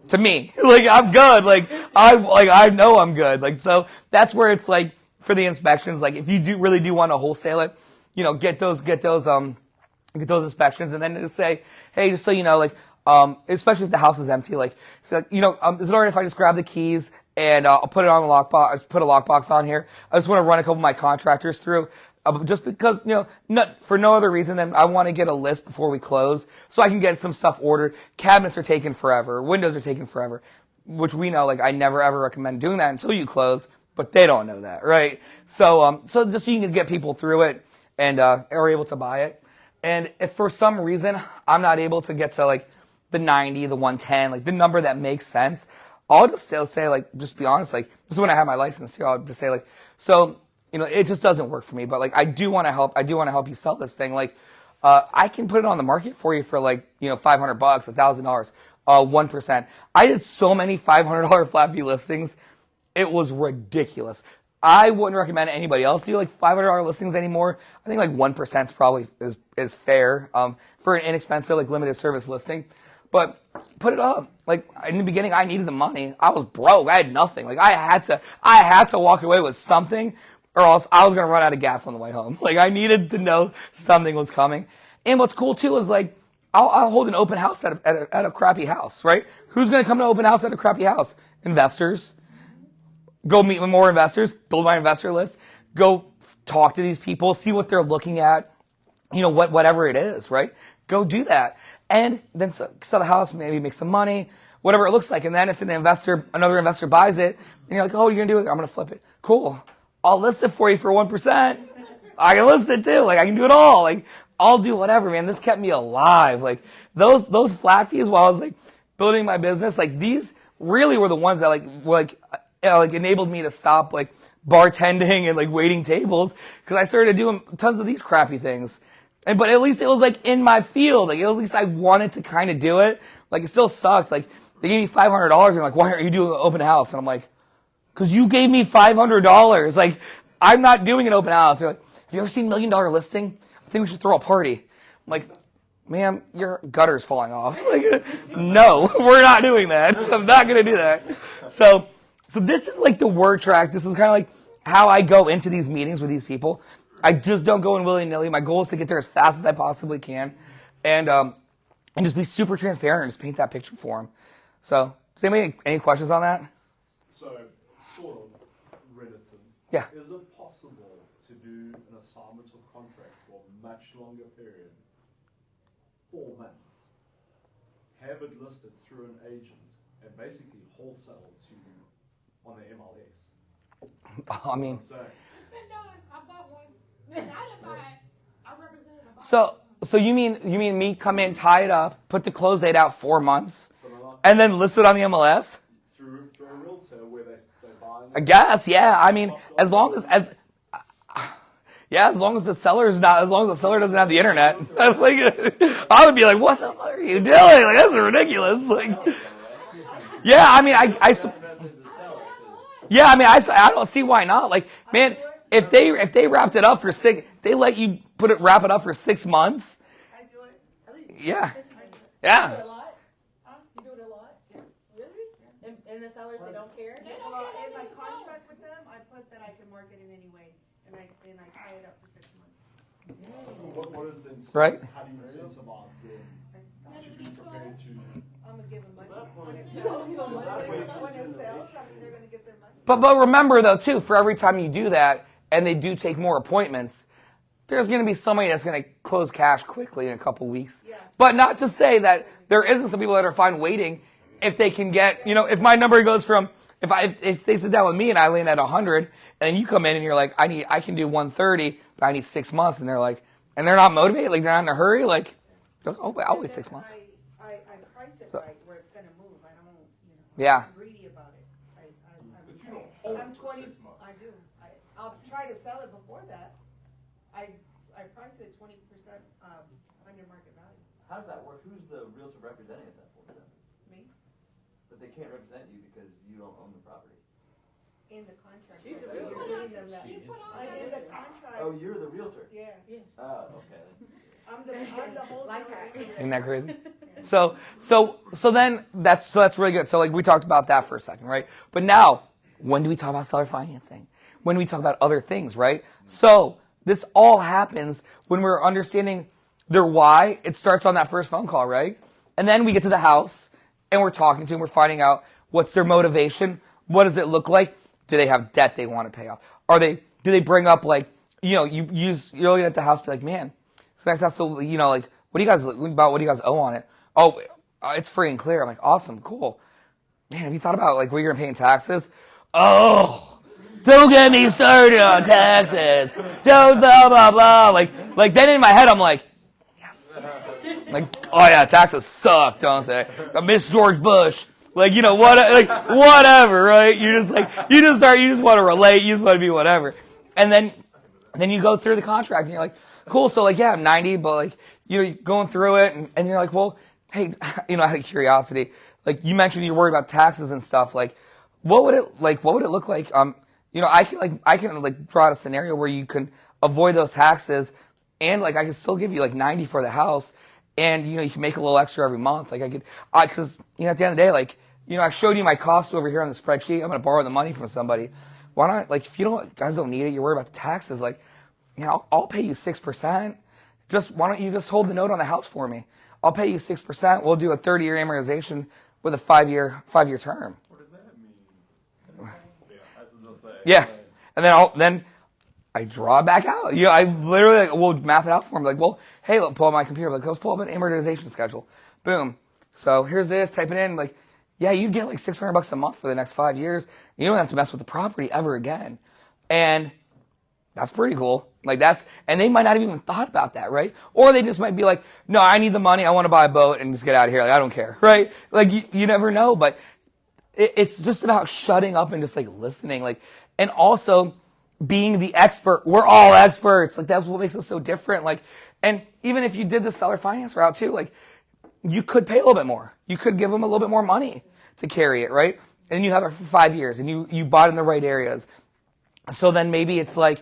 to me. Like, I'm good. I know I'm good. Like, so that's where it's like for the inspections. Like, if you really do want to wholesale it, get those inspections, and then just say, hey, just so you know, like, especially if the house is empty, like, so, is it alright if I just grab the keys and I'll put it on the lockbox, put a lockbox on here. I just want to run a couple of my contractors through, just because, not for no other reason than I want to get a list before we close so I can get some stuff ordered. Cabinets are taking forever. Windows are taking forever, which we know, like, I never ever recommend doing that until you close, but they don't know that, right? So, so just so you can get people through it and, are able to buy it. And if for some reason I'm not able to get to, like, the 90, the 110, like, the number that makes sense, I'll just say, like, just be honest, like, this is when I have my license here, I'll just say, like, so, it just doesn't work for me, but, like, I do want to help you sell this thing. Like, I can put it on the market for you for, like, $500, $1,000, 1%. I did so many $500 flat fee listings. It was ridiculous. I wouldn't recommend anybody else do like $500 listings anymore. I think like 1% is probably is fair, for an inexpensive, like, limited service listing. But put it up. Like, in the beginning, I needed the money. I was broke. I had nothing. Like, I had to walk away with something, or else I was going to run out of gas on the way home. Like, I needed to know something was coming. And what's cool too is, like, I'll hold an open house at a crappy house, right? Who's going to come to open house at a crappy house? Investors. Go meet with more investors, build my investor list, go talk to these people, see what they're looking at, whatever it is, right? Go do that. And then sell the house, maybe make some money, whatever it looks like. And then if another investor buys it, and you're like, oh, you're going to do it? I'm going to flip it. Cool. I'll list it for you for 1%. I can list it too. Like, I can do it all. Like, I'll do whatever, man. This kept me alive. Like, those flat fees while I was, like, building my business, like, these really were the ones that, like, enabled me to stop, like, bartending and, like, waiting tables, because I started doing tons of these crappy things. But at least it was, like, in my field. Like, at least I wanted to kind of do it. Like, it still sucked. Like, they gave me $500 and like, why aren't you doing an open house? And I'm like, because you gave me $500. Like, I'm not doing an open house. They're like, have you ever seen $1 Million Listing? I think we should throw a party. I'm like, ma'am, your gutter's falling off. Like, no, we're not doing that. I'm not going to do that. So this is like the word track. This is kind of like how I go into these meetings with these people. I just don't go in willy-nilly. My goal is to get there as fast as I possibly can, and just be super transparent and just paint that picture for them. So, does anybody any questions on that? So, sort of relative. Yeah. Is it possible to do an assignment of contract for a much longer period, 4 months, have it listed through an agent, and basically wholesale to on the MLS? I mean, It's been done. I bought one. I didn't buy it. I represented a buyer. so you mean me come in, tie it up, put the close date out 4 months, and then list it on the MLS? Through a realtor where they buy. I guess, yeah. I mean, as long as the seller's not, as long as the seller doesn't have the internet, like, I would be like, what the fuck are you doing? Like, that's ridiculous. Like, yeah, I mean, I don't see why not. Like, man, if they wrapped it up for they let you wrap it up for 6 months. I do it. Yeah, You do yeah. it a lot? You do it a lot? Really? And the sellers, they don't care? Well, in my contract with them, I put that I can market it anyway, and I tie it up for 6 months. What is the incentive? Right. How do you incentivize them to be prepared to? I'm gonna give them money when it sells. When it sells, I mean, they're gonna get their money. But remember though too, for every time you do that, and they do take more appointments, there's going to be somebody that's going to close cash quickly in a couple weeks. Yes. But not to say that there isn't some people that are fine waiting if they can get, if my number goes from, if they sit down with me and I land at 100, and you come in and you're like, I can do 130, but I need 6 months, and they're like, and they're not motivated, like they're not in a hurry, like, oh, I'll wait 6 months. I price it right where it's gonna move. I don't, Yeah. I'm greedy about it. But you don't hold I'm it for 20. 6 months. I do. I'll try to sell it before that. I price it 20% under market value. How does that work? Who's the realtor representing at that point then? Me But they can't represent you because you don't own the property. in the contract. She's the You're realtor. giving them that. You put all I'm that in the in. contract. Oh, you're the realtor? Yeah. Oh, okay. I'm the wholesaler. Like her. Isn't that crazy? So then that's really good. So like we talked about that for a second, right? But now, when do we talk about seller financing? When do we talk about other things, right? So this all happens when we're understanding their why. It starts on that first phone call, right? And then we get to the house and we're talking to them. We're finding out what's their motivation. What does it look like? Do they have debt they want to pay off? Do they bring up like, you're looking at the house, be like, man, it's a nice house. So, like, what do you guys owe on it? Oh, it's free and clear. I'm like, awesome, cool. Man, have you thought about like what you're gonna pay in taxes? Oh, don't get me started on taxes. Don't blah blah blah. Like then in my head I'm like, yes. Like, oh yeah, taxes suck, don't they? I miss George Bush. Like, whatever, right? You just want to relate. You just want to be whatever. And then you go through the contract and you're like, cool. So like, yeah, I'm 90, but like, you're going through it and you're like, well, hey, out of curiosity, like you mentioned you're worried about taxes and stuff. Like, what would it look like? I can draw out a scenario where you can avoid those taxes and like, I can still give you like 90 for the house. And, you can make a little extra every month. Like because, at the end of the day, like, I showed you my costs over here on the spreadsheet. I'm going to borrow the money from somebody. Why not, like, if guys don't need it, you're worried about the taxes, like, I'll pay you 6%. Why don't you just hold the note on the house for me? I'll pay you 6%. We'll do a 30-year amortization with a 5-year term. What does that mean? That's what they'll say. Yeah. And then I draw it back out. I literally will map it out for them. Like, well, hey, pull up my computer. Like, let's pull up an amortization schedule. Boom. So here's this. Type it in. Like, yeah, you'd get like $600 a month for the next 5 years. You don't have to mess with the property ever again. And that's pretty cool. Like and they might not have even thought about that, right? Or they just might be like, no, I need the money. I want to buy a boat and just get out of here. Like, I don't care, right? Like, you never know. But it's just about shutting up and just like listening. Like, and also being the expert. We're all experts. Like, that's what makes us so different. Like, and even if you did the seller finance route too, like, you could pay a little bit more. You could give them a little bit more money to carry it, right? And you have it for 5 years and you bought in the right areas. So then maybe it's like,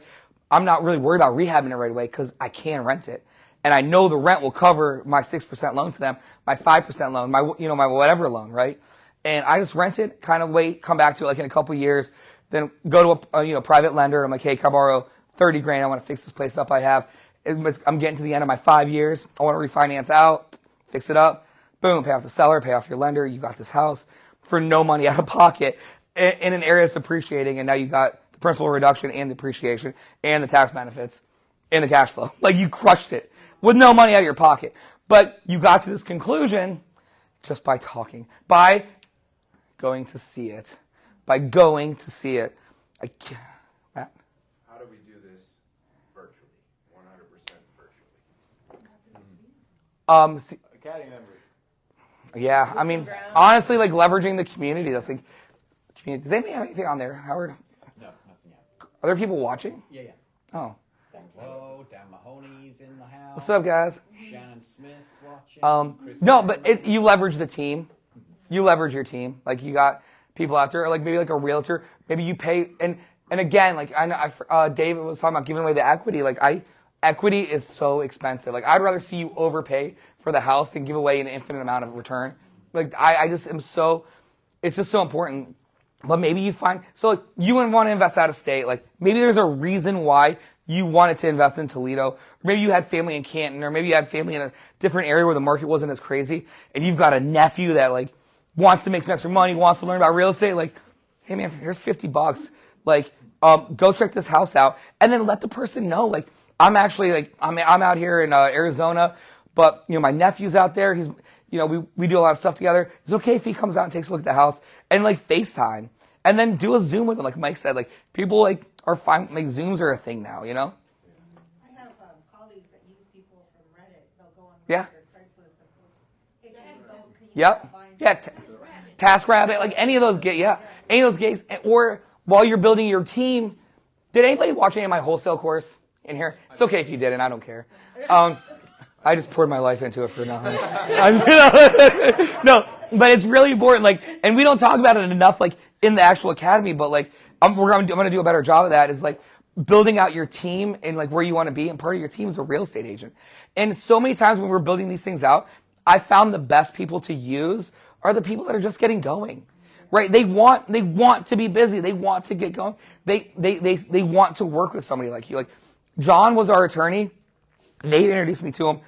I'm not really worried about rehabbing it right away because I can rent it. and I know the rent will cover my 6% loan to them, my 5% loan, my whatever loan, right? And I just rent it, kind of wait, come back to it like in a couple years, then go to a private lender. I'm like, hey, can I borrow 30 grand? I want to fix this place up I have. I'm getting to the end of my 5 years. I want to refinance out, fix it up. Boom, pay off the seller, pay off your lender. You got this house for no money out of pocket in an area that's appreciating. And now you got the principal reduction and the appreciation and the tax benefits and the cash flow. Like you crushed it with no money out of your pocket. But you got to this conclusion just by talking, by going to see it, by going to see it. Matt? How do we do this virtually, 100% virtually? Academy members. Yeah, I mean, honestly, like leveraging the community. That's like, community. Does anybody have anything on there, Howard? No, nothing yet. Are there people watching? Yeah, yeah. Oh. Hello, Dan Mahoney's in the house. What's up, guys? Shannon Smith's watching. No, but you leverage the team. You leverage your team. Like you got people out there, like maybe like a realtor. Maybe you pay, and again, like I know, David was talking about giving away the equity. Like equity is so expensive. Like I'd rather see you overpay for the house than give away an infinite amount of return. Like I just am so, it's just so important. But maybe you find, so like you wouldn't want to invest out of state. Like maybe there's a reason why you wanted to invest in Toledo. Or maybe you had family in Canton, or maybe you had family in a different area where the market wasn't as crazy, and you've got a nephew that like wants to make some extra money, wants to learn about real estate. Like, hey man, here's $50. Like, go check this house out, and then let the person know. Like, I'm actually like I'm out here in Arizona, but my nephew's out there. He's we do a lot of stuff together. It's okay if he comes out and takes a look at the house and like FaceTime, and then do a Zoom with him. Like Mike said, like people like are fine. Like Zooms are a thing now. I have colleagues that use people from Reddit. They'll go on Yeah. Reddit or Craigslist and post, hey, can you Yep. find Yeah. TaskRabbit, like any of those any of those gigs, or while you're building your team. Did anybody watch any of my wholesale course in here? It's okay if you didn't. I don't care. I just poured my life into it for nothing. No, but it's really important. Like, and we don't talk about it enough, like in the actual academy. But like, I'm going to do a better job of that. Is like building out your team and like where you want to be. And part of your team is a real estate agent. And so many times when we're building these things out, I found the best people to use are the people that are just getting going. Right? They want to be busy. They want to get going. They want to work with somebody like you. Like John was our attorney. Nate introduced me to him.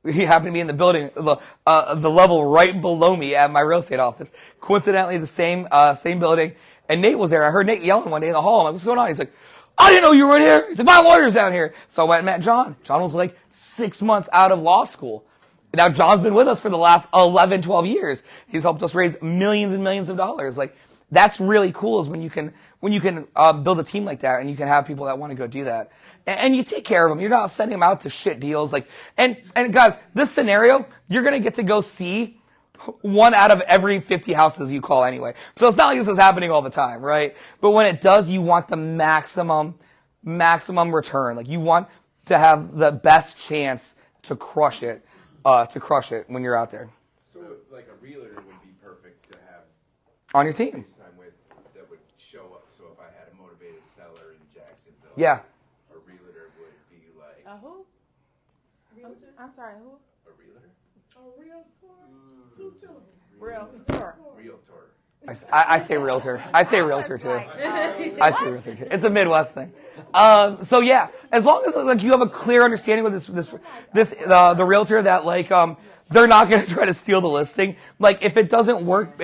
He happened to be in the building, the level right below me at my real estate office. Coincidentally, the same building. And Nate was there. I heard Nate yelling one day in the hall. I'm like, what's going on? He's like, I didn't know you were in here. He said, my lawyer's down here. So I went and met John. John was like 6 months out of law school. Now John's been with us for the last 11, 12 years. He's helped us raise millions and millions of dollars. Like that's really cool is when you can build a team like that and you can have people that want to go do that. And you take care of them. You're not sending them out to shit deals. Like, and guys, this scenario, you're going to get to go see 1 out of every 50 houses you call anyway. So it's not like this is happening all the time, right? But when it does, you want the maximum return. Like you want to have the best chance to crush it when you're out there. So like a realtor would be perfect to have On your team. FaceTime with that would show up. So if I had a motivated seller in Jacksonville, Yeah. a realtor would be like Who? I'm sorry, who? a realtor. A real tour. Realtor. I say realtor. I say realtor too. I say realtor too. It's a Midwest thing. So yeah, as long as like you have a clear understanding with the realtor that like they're not going to try to steal the listing. Like if it doesn't work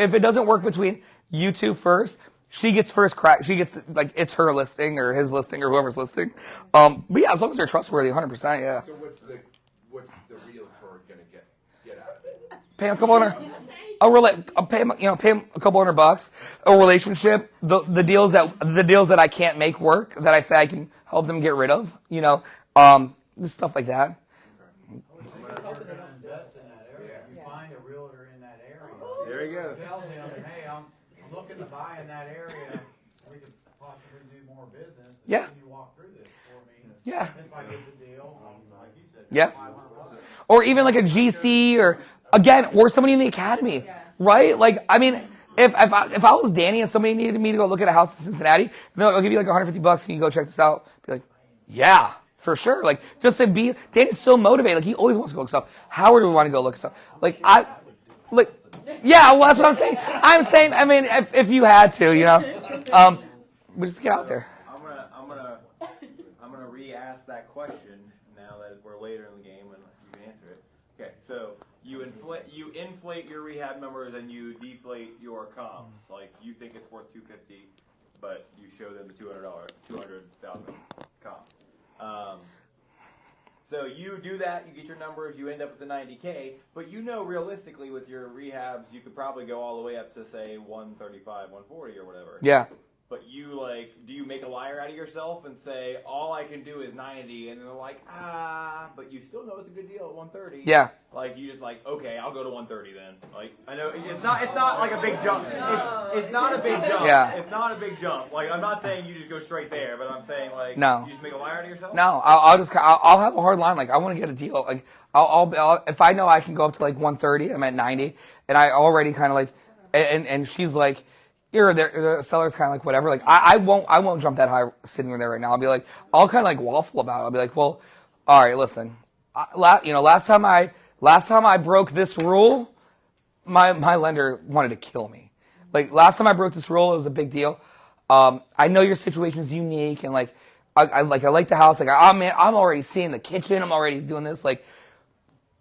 between you two first, she gets first crack. She gets like it's her listing or his listing or whoever's listing. But yeah, as long as they're trustworthy, 100%. Yeah. So what's the realtor gonna get out of it? Pay him a couple hundred. Pay him a couple $100. A relationship. The deals that I can't make work that I say I can help them get rid of. Just stuff like that. Invest in that area. You find a realtor in that area. There he goes. Tell them, hey, I'm looking to buy in that area. We could possibly do more business. Yeah. Can you walk through this for me? Yeah. If I get the deal, like you said, Yeah. $500. Or even like a GC or somebody in the academy, right? Like, I mean, if I was Danny and somebody needed me to go look at a house in Cincinnati, they'll give you like $150. Can you go check this out? Be like, yeah, for sure. Like, just to be, Danny's so motivated. Like, he always wants to go look stuff. Howard would want to go look stuff. Like, yeah, well, that's what I'm saying. I mean, if you had to, we just get out there. I'm gonna re-ask that question now that we're later in the game and you can answer it. Okay, so you inflate your rehab numbers and you deflate your comps. Like, you think it's worth $250, but you show them the $200,000 comp. So you do that, you get your numbers, you end up with the 90K, but realistically with your rehabs, you could probably go all the way up to, say, 135, 140 or whatever. Yeah. But do you make a liar out of yourself and say, all I can do is 90, and they're like, but you still know it's a good deal at 130. Yeah. Like, you just okay, I'll go to 130 then. Like, I know it's not like a big jump. It's not a big jump. Yeah. It's not a big jump. Like, I'm not saying you just go straight there, but I'm saying, like, no. You just make a liar out of yourself? No, I'll have a hard line. Like, I want to get a deal. Like, I'll if I know I can go up to like 130, I'm at 90, and I already kind of like, and she's like, the seller's kind of like whatever. Like, I won't jump that high sitting there right now. I'll be like, I'll kind of like waffle about it. I'll be like, well, all right, listen, last time I broke this rule, my lender wanted to kill me. Like, last time I broke this rule, it was a big deal. I know your situation is unique, and like, I like the house. Like, I'm already seeing the kitchen. I'm already doing this. Like,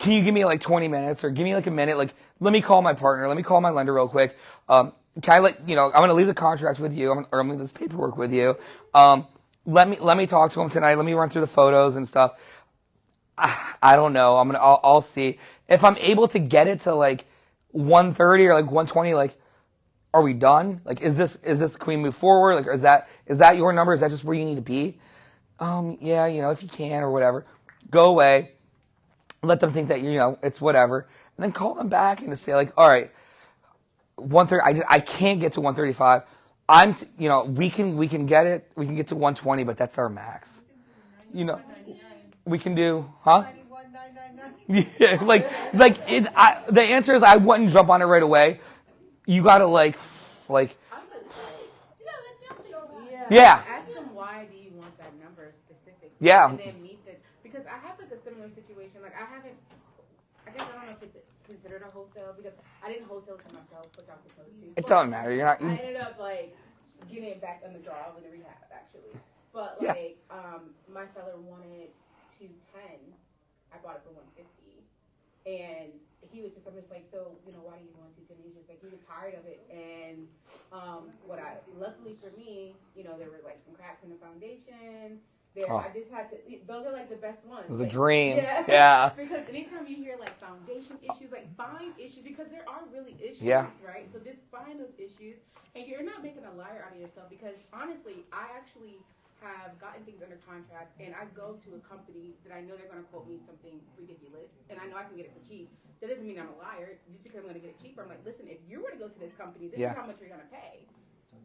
can you give me like 20 minutes or give me like a minute? Like, let me call my partner. Let me call my lender real quick. Can I I'm going to leave the contract with you, or I'm going to leave this paperwork with you. Let me talk to him tonight. Let me run through the photos and stuff. I don't know. I'll see if I'm able to get it to like 130 or like 120. Like, are we done? Like, is this? Can we move forward? Like, is that your number? Is that just where you need to be? Yeah, if you can or whatever, go away. Let them think that it's whatever, and then call them back and just say like, all right. 130. I can't get to 135. We can get it. We can get to 120, but that's our max. We can do, huh? Yeah, the answer is I wouldn't jump on it right away. You gotta yeah. Ask them why do you want that number specifically. Yeah. And then meet it because I have like a similar situation. Like I guess I don't know if it's considered a wholesale because I didn't wholesale to myself, which I was supposed to. It doesn't matter. You're not. I ended up like getting it back on the draw in the rehab actually. But my seller wanted 210. I bought it for 150, and he was just. I'm just like, so why do you want 210? He's just like he was tired of it, and luckily for me, there were like some cracks in the foundation. I just had to. Those are like the best ones. It was a dream. Yeah. Because anytime you hear like foundation issues, like find issues because there are really issues, right? So just find those issues, and you're not making a liar out of yourself. Because honestly, I actually have gotten things under contract, and I go to a company that I know they're going to quote me something ridiculous, and I know I can get it for cheap. That doesn't mean I'm a liar. Just because I'm going to get it cheaper, I'm like, listen, if you were to go to this company, this is how much you're going to pay.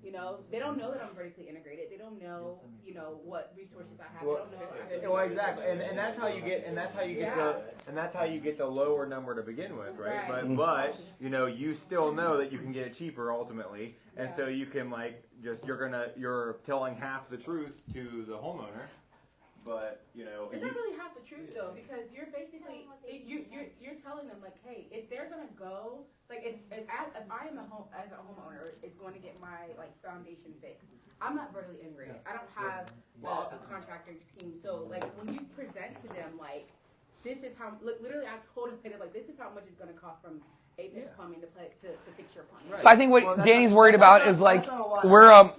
They don't know that I'm vertically integrated. They don't know, what resources I have. They don't know. Well, exactly, and that's how you get the lower number to begin with, right? But you still know that you can get it cheaper ultimately, and so you can you're telling half the truth to the homeowner. But it's not really half the truth though, because you're basically you're telling them like, hey, if they're gonna go, like if I am as a homeowner is going to get my like foundation fixed, I'm not vertically integrated. I don't have a contractor team, so like when you present to them like, this is how literally I told them like this is how much it's gonna cost from Apex Plumbing to fix your plumbing. So I think what Danny's worried about is like we're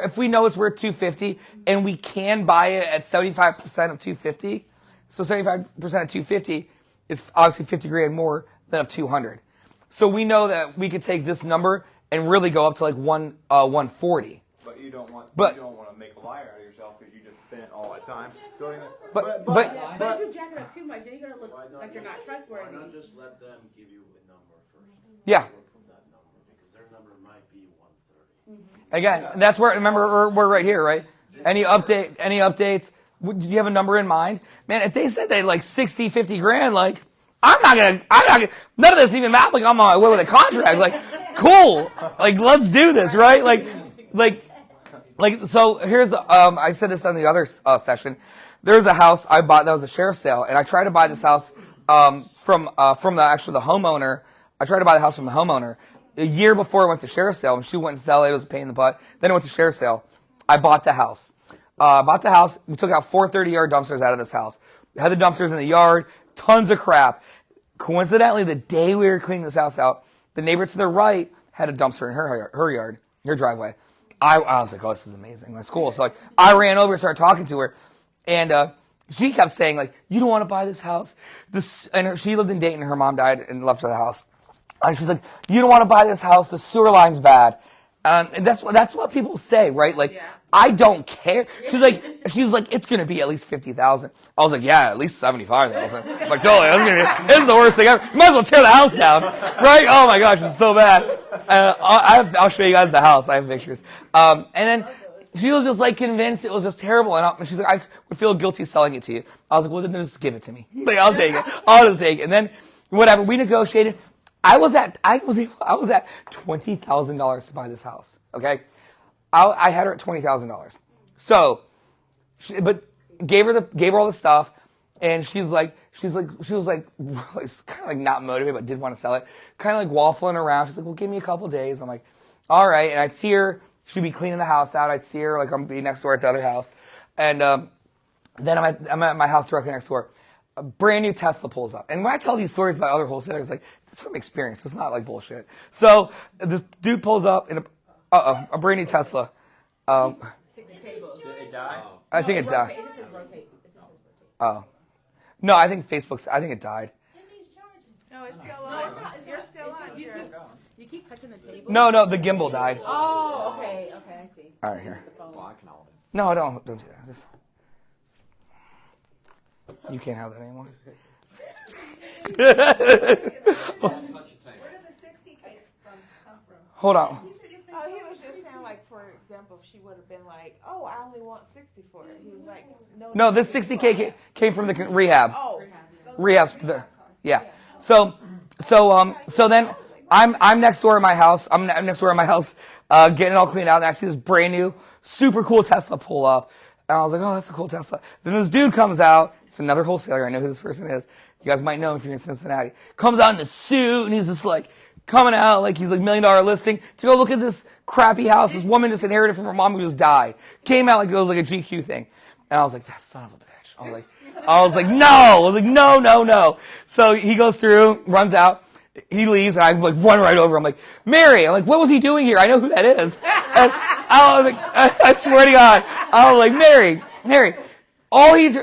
if we know it's worth 250 and we can buy it at 75% of 250, so 75% of 250 is obviously 50 grand more than of 200. So we know that we could take this number and really go up to like 140. But you don't want to make a liar out of yourself because you just spent all that time doing it. But if you jack it up too much, then you're gonna look like you're not trustworthy. Why not just let them give you a number first? Yeah. From that number, because their number might be 130. Again, that's where remember we're right here, right? Any updates? Did you have a number in mind? Man, if they said they like 60, 50 grand, like I'm not gonna, none of this even matters. Like I'm on my way with a contract. Like, cool. Like, let's do this, right? Like, so here's, I said this on the other session. there's a house I bought that was a sheriff's sale, and I tried to buy this house from the homeowner. I tried to buy the house from the homeowner a year before it went to sheriff's sale, and she went to sell it. It was a pain in the butt. Then it went to sheriff's sale. I bought the house. We took out 4 30-yard dumpsters out of this house. Had the dumpsters in the yard, tons of crap. Coincidentally, the day we were cleaning this house out, the neighbor to the right had a dumpster in her yard, her driveway. I was like, oh, this is amazing. That's cool. So I ran over and started talking to her, and she kept saying, like, you don't want to buy this house. She lived in Dayton. Her mom died and left her the house. And she's like, you don't want to buy this house. The sewer line's bad. And that's what people say, right? Like, I don't care. She's like, it's going to be at least $50,000. I was like, yeah, at least $75,000. I'm like, totally, this is the worst thing ever. You might as well tear the house down, right? Oh my gosh, it's so bad. I'll show you guys the house. I have pictures. And then she was just like convinced it was just terrible. And she's like, I would feel guilty selling it to you. I was like, well, then just give it to me. Like, I'll take it. I'll just take it. And then whatever, we negotiated. I was at $20,000 to buy this house. Okay, I had her at $20,000. So, but gave her all the stuff, and she was like kind of like not motivated, but did want to sell it. Kind of like waffling around. She's like, well, give me a couple days. I'm like, all right. And I see her. She'd be cleaning the house out. I'd see her like I'm be next door at the other house, and then I'm at my house directly next door. A brand new Tesla pulls up. And when I tell these stories about other wholesalers, like, it's from experience. It's not like bullshit. So the dude pulls up in a brand new Tesla. Did it die? I think it died. Oh. No, I think it died. No, it's still on. You're still on. You keep touching the table. No, the gimbal died. Oh, okay, I see. All right, here. No, don't do that. Just... You can't have that anymore. Where did the 60K come from? Hold on. He was just saying, like, for example, if she would have been like, oh, I only want 60 for it. He was like, no. This 60K came from the rehab. Oh. Rehab's yeah. So then I'm next door at my house. I'm next door at my house, getting it all cleaned out. And I see this brand new, super cool Tesla pull up. And I was like, oh, that's a cool Tesla. Then this dude comes out. It's another wholesaler. I know who this person is. You guys might know him if you're in Cincinnati. Comes out in a suit, and he's just like coming out like he's like $1 million listing to go look at this crappy house. This woman just inherited from her mom who just died. Came out like it was like a GQ thing. And I was like, that son of a bitch. I was like, no. I was like, no. So he goes through, runs out. He leaves, and I like run right over. I'm like, Mary. I'm like, what was he doing here? I know who that is. And I was like, I swear to God, I was like, Mary. All he's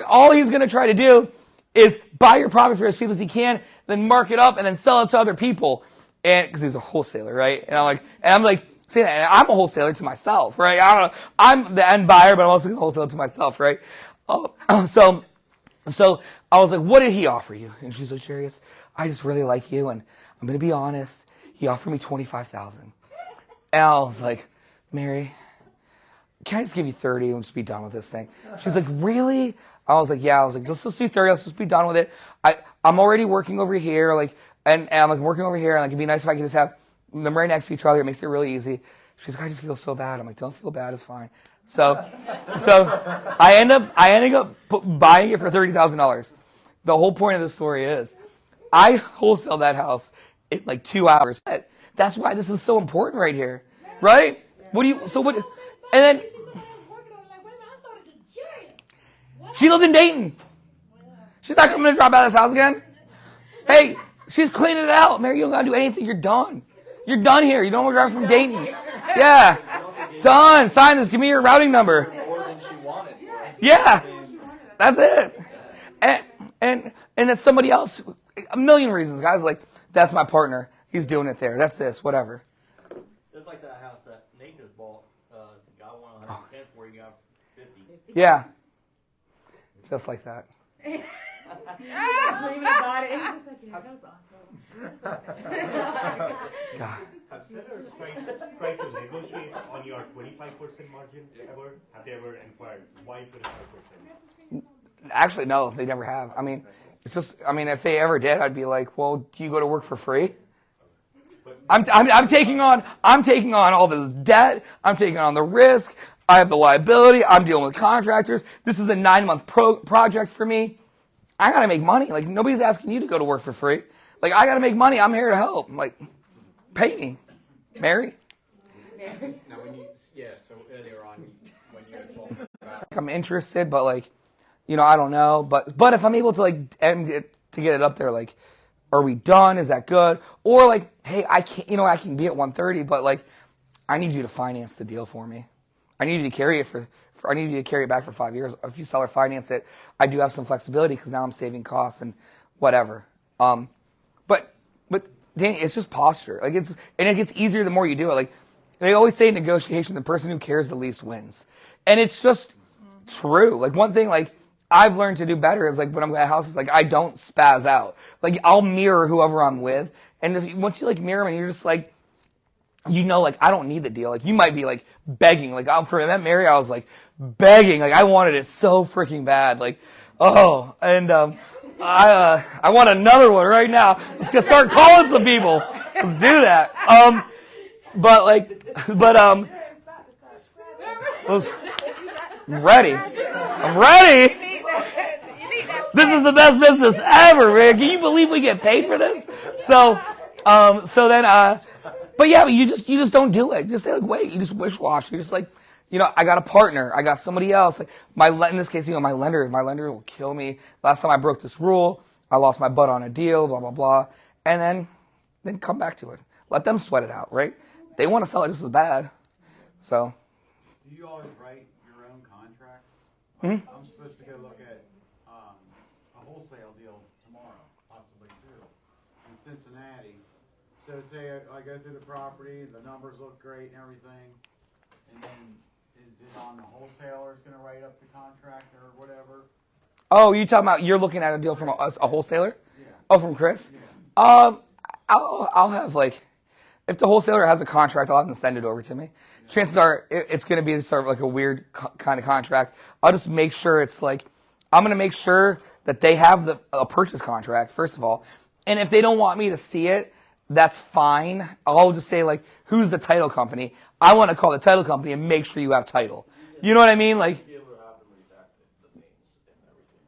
gonna try to do is buy your property for as cheap as he can, then mark it up, and then sell it to other people. And because he's a wholesaler, right? And I'm like, saying that, and I'm a wholesaler to myself, right? I don't know. I'm the end buyer, but I'm also gonna wholesale to myself, right? So I was like, what did he offer you? And she's like, Jarius, I just really like you, and I'm gonna be honest. He offered me $25,000, and I was like, Mary, can I just give you 30 and just be done with this thing? She's like, really? I was like, yeah. I was like, let's just do 30. Let's just be done with it. I'm already working over here, like, and I'm like working over here, and like, it'd be nice if I could just have them right next to each other. It makes it really easy. She's like, I just feel so bad. I'm like, don't feel bad. It's fine. So I ended up buying it for $30,000. The whole point of the story is, I wholesaled that house in like 2 hours. That's why this is so important right here, right? And then she lived in Dayton. She's not coming to drop out of this house again. Hey, she's cleaning it out. Mary, you don't got to do anything. You're done. You're done here. You don't want to drive from Dayton. Yeah. Done. Sign this. Give me your routing number. Yeah. That's it. And that's somebody else. A million reasons, guys. Like, that's my partner. He's doing it there. That's this. Whatever. Just like that house that Nate just bought. Got one 110 for you, got 50. Yeah. Just like that. Dreaming about it. It's just like, yeah, that was awesome. God. Have sellers tried to negotiate on your 25% margin ever? Have they ever inquired why 25%? Actually, no, they never have. I mean, it's just, if they ever did, I'd be like, well, do you go to work for free? I'm taking on all this debt. I'm taking on the risk. I have the liability. I'm dealing with contractors. This is a 9-month project for me. I got to make money. Like, nobody's asking you to go to work for free. Like, I got to make money. I'm here to help. Like, pay me. Mary? Now, so earlier on, when you were talking about... I'm interested, but, like, you know, I don't know. But if I'm able to, like, get it up there, like, are we done? Is that good? Or, like, hey, I can be at 130, but, like, I need you to finance the deal for me. I need you to carry it I need you to carry it back for 5 years. If you sell or finance it, I do have some flexibility because now I'm saving costs and whatever. But Danny, it's just posture. Like, it gets easier the more you do it. Like, they always say in negotiation, the person who cares the least wins. And it's just true. Like, one thing, like, I've learned to do better is, like, when I'm at houses, like, I don't spaz out. Like, I'll mirror whoever I'm with. And once you, like, mirror them and you're just like, you know, like, I don't need the deal. Like, you might be, like, begging. Like, for that Mary, I was, like, begging. Like, I wanted it so freaking bad. Like, oh. And I want another one right now. Let's just start calling some people. Let's do that. I'm ready. I'm ready. This is the best business ever, man. Can you believe we get paid for this? But you just don't do it. You just say, like, wait. You just wish-wash. You're just like, you know, I got a partner. I got somebody else. Like, in this case, you know, my lender will kill me. Last time I broke this rule, I lost my butt on a deal, blah, blah, blah. And then come back to it. Let them sweat it out, right? They want to sell it just as bad. So. Do you always write your own contracts? Hmm? I'm supposed to go look at a wholesale deal tomorrow, possibly too, in Cincinnati. So say I go through the property, the numbers look great and everything, and then is it on the wholesaler's going to write up the contract or whatever? Oh, you talking about you're looking at a deal from a wholesaler? Yeah. Oh, from Chris? Yeah. I'll have, like, if the wholesaler has a contract, I'll have them send it over to me. Yeah. Chances are it's going to be sort of like a weird kind of contract. I'll just make sure it's like, I'm going to make sure that they have a purchase contract, first of all. And if they don't want me to see it, that's fine. I'll just say, like, who's the title company? I want to call the title company and make sure you have title. You know what I mean? Like,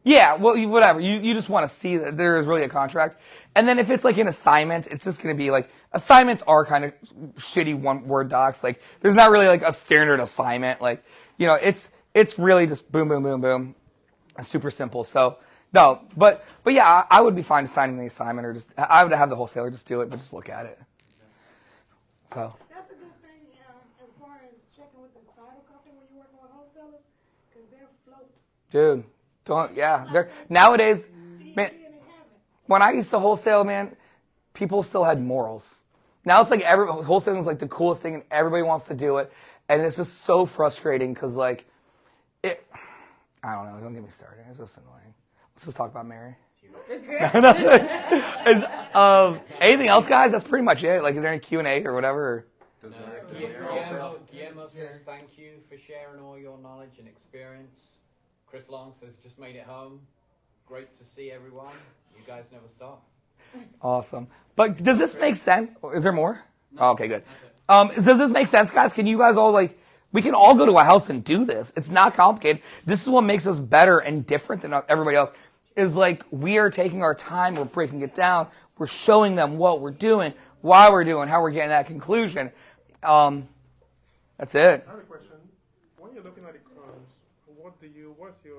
yeah, well, whatever. You just want to see that there is really a contract. And then if it's like an assignment, it's just going to be like, assignments are kind of shitty one-word docs. Like, there's not really like a standard assignment. Like, you know, it's really just boom, boom, boom, boom. It's super simple. So, no, but yeah, I would be fine signing the assignment, or just, I would have the wholesaler just do it, but just look at it. So. That's a good thing as far as checking with the title company when you're working with wholesalers, because they're float. Dude. They're nowadays, man, when I used to wholesale, man, people still had morals. Now it's like wholesaling is like the coolest thing and everybody wants to do it. And it's just so frustrating because, like, I don't know, don't get me started. It's just annoying. Let's just talk about Mary. Anything else, guys? That's pretty much it. Like, is there any Q&A or whatever? Guillermo says thank you for sharing all your knowledge and experience. Chris Long says, just made it home. Great to see everyone. You guys never stop. Awesome. But does this make sense? Is there more? No. Oh, okay, good. Does this make sense, guys? Can you guys all, like, we can all go to a house and do this. It's not complicated. This is what makes us better and different than everybody else. Is like, we are taking our time, we're breaking it down, we're showing them what we're doing, why we're doing, how we're getting that conclusion. That's it. I have a question. When you're looking at the crumbs, what's your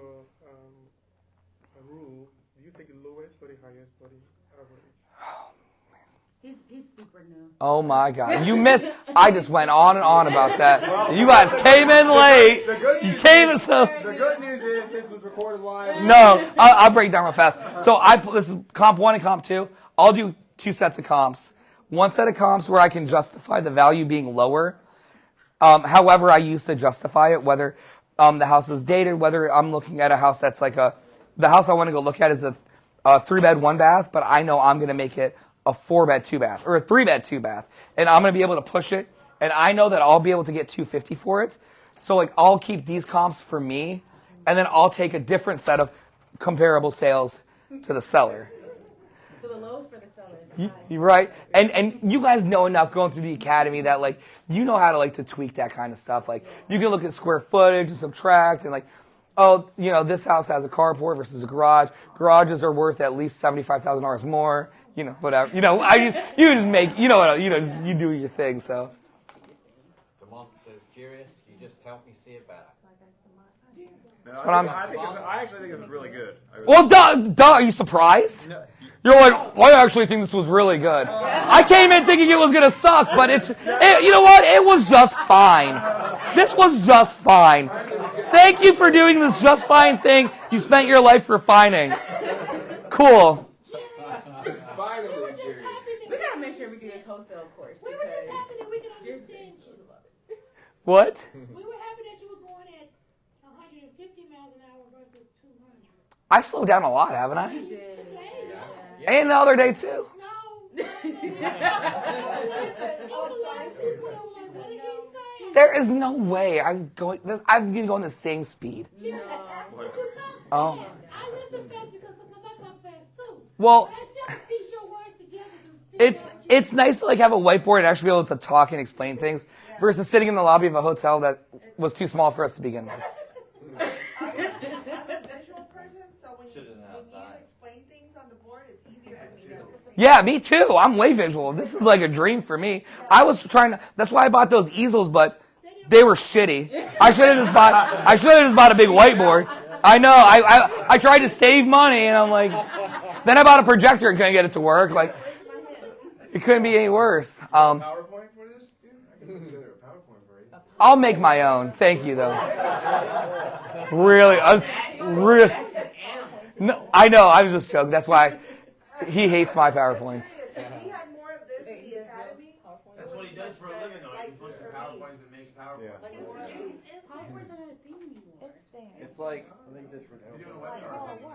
rule? Do you take the lowest or the highest or the average? He's super new. Oh my God. You missed. I just went on and on about that. You guys came in late. The good news The good news is this was recorded live. No, I'll break it down real fast. So this is comp 1 and comp 2. I'll do 2 sets of comps. One set of comps where I can justify the value being lower. However, I used to justify it, whether the house is dated, whether I'm looking at a house that's like the house I want to go look at is a 3-bed, 1-bath, but I know I'm going to make it a 4-bed, 2-bath, or a 3-bed, 2-bath. And I'm going to be able to push it, and I know that I'll be able to get $250 for it. So, like, I'll keep these comps for me, and then I'll take a different set of comparable sales to the seller. So So the low's for the seller. You're right. And you guys know enough going through the academy that like you know how to like to tweak that kind of stuff. Like you can look at square footage and subtract and like, oh, you know, this house has a carport versus a garage. Garages are worth at least $75,000 more. You know, whatever. You know, you just make you do your thing. So. Demont says, "Curious, you just helped me see it better." No, I actually think it's really good. Well, duh, are you surprised? No. You're like, well, I actually think this was really good. I came in thinking it was going to suck, but you know what? It was just fine. This was just fine. Thank you for doing this just fine thing you spent your life refining. Cool. Finally, we gotta make sure we do this wholesale course. We were just happy that we could understand you. What? We were happy that you were going at 150 miles an hour versus 200. I slowed down a lot, haven't I? You did. Today. Yeah. And the other day, too. No. There is no way I'm going to go the same speed. No. Oh. I listen fast because sometimes I talk fast too. Well, but I still piece your words together. it's nice to like have a whiteboard and actually be able to talk and explain things versus sitting in the lobby of a hotel that was too small for us to begin with. I'm a visual person, so when you explain things on the board, it's easier for me to. Yeah, me too. I'm way visual. This is like a dream for me. That's why I bought those easels, but they were shitty. I should have just bought a big whiteboard. I know. I tried to save money and I'm like, then I bought a projector and couldn't get it to work. Like, it couldn't be any worse. PowerPoint for this? Dude, I can put together a PowerPoint for you. I'll make my own. Thank you, though. Really, no, I know. I was just joking. That's why he hates my PowerPoints. We had more of this in the academy. That's what he does for a living, though. He puts PowerPoints and makes PowerPoints. It's like I think this would help. You're doing a webinar or something,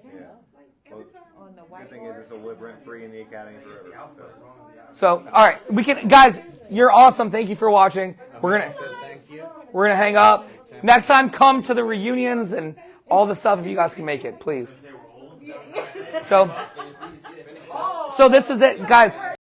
Yeah. On the The thing is, this will live rent free in the academy forever. So, all right, guys, you're awesome. Thank you for watching. We're gonna hang up. Next time, come to the reunions and all the stuff if you guys can make it, please. So this is it, guys.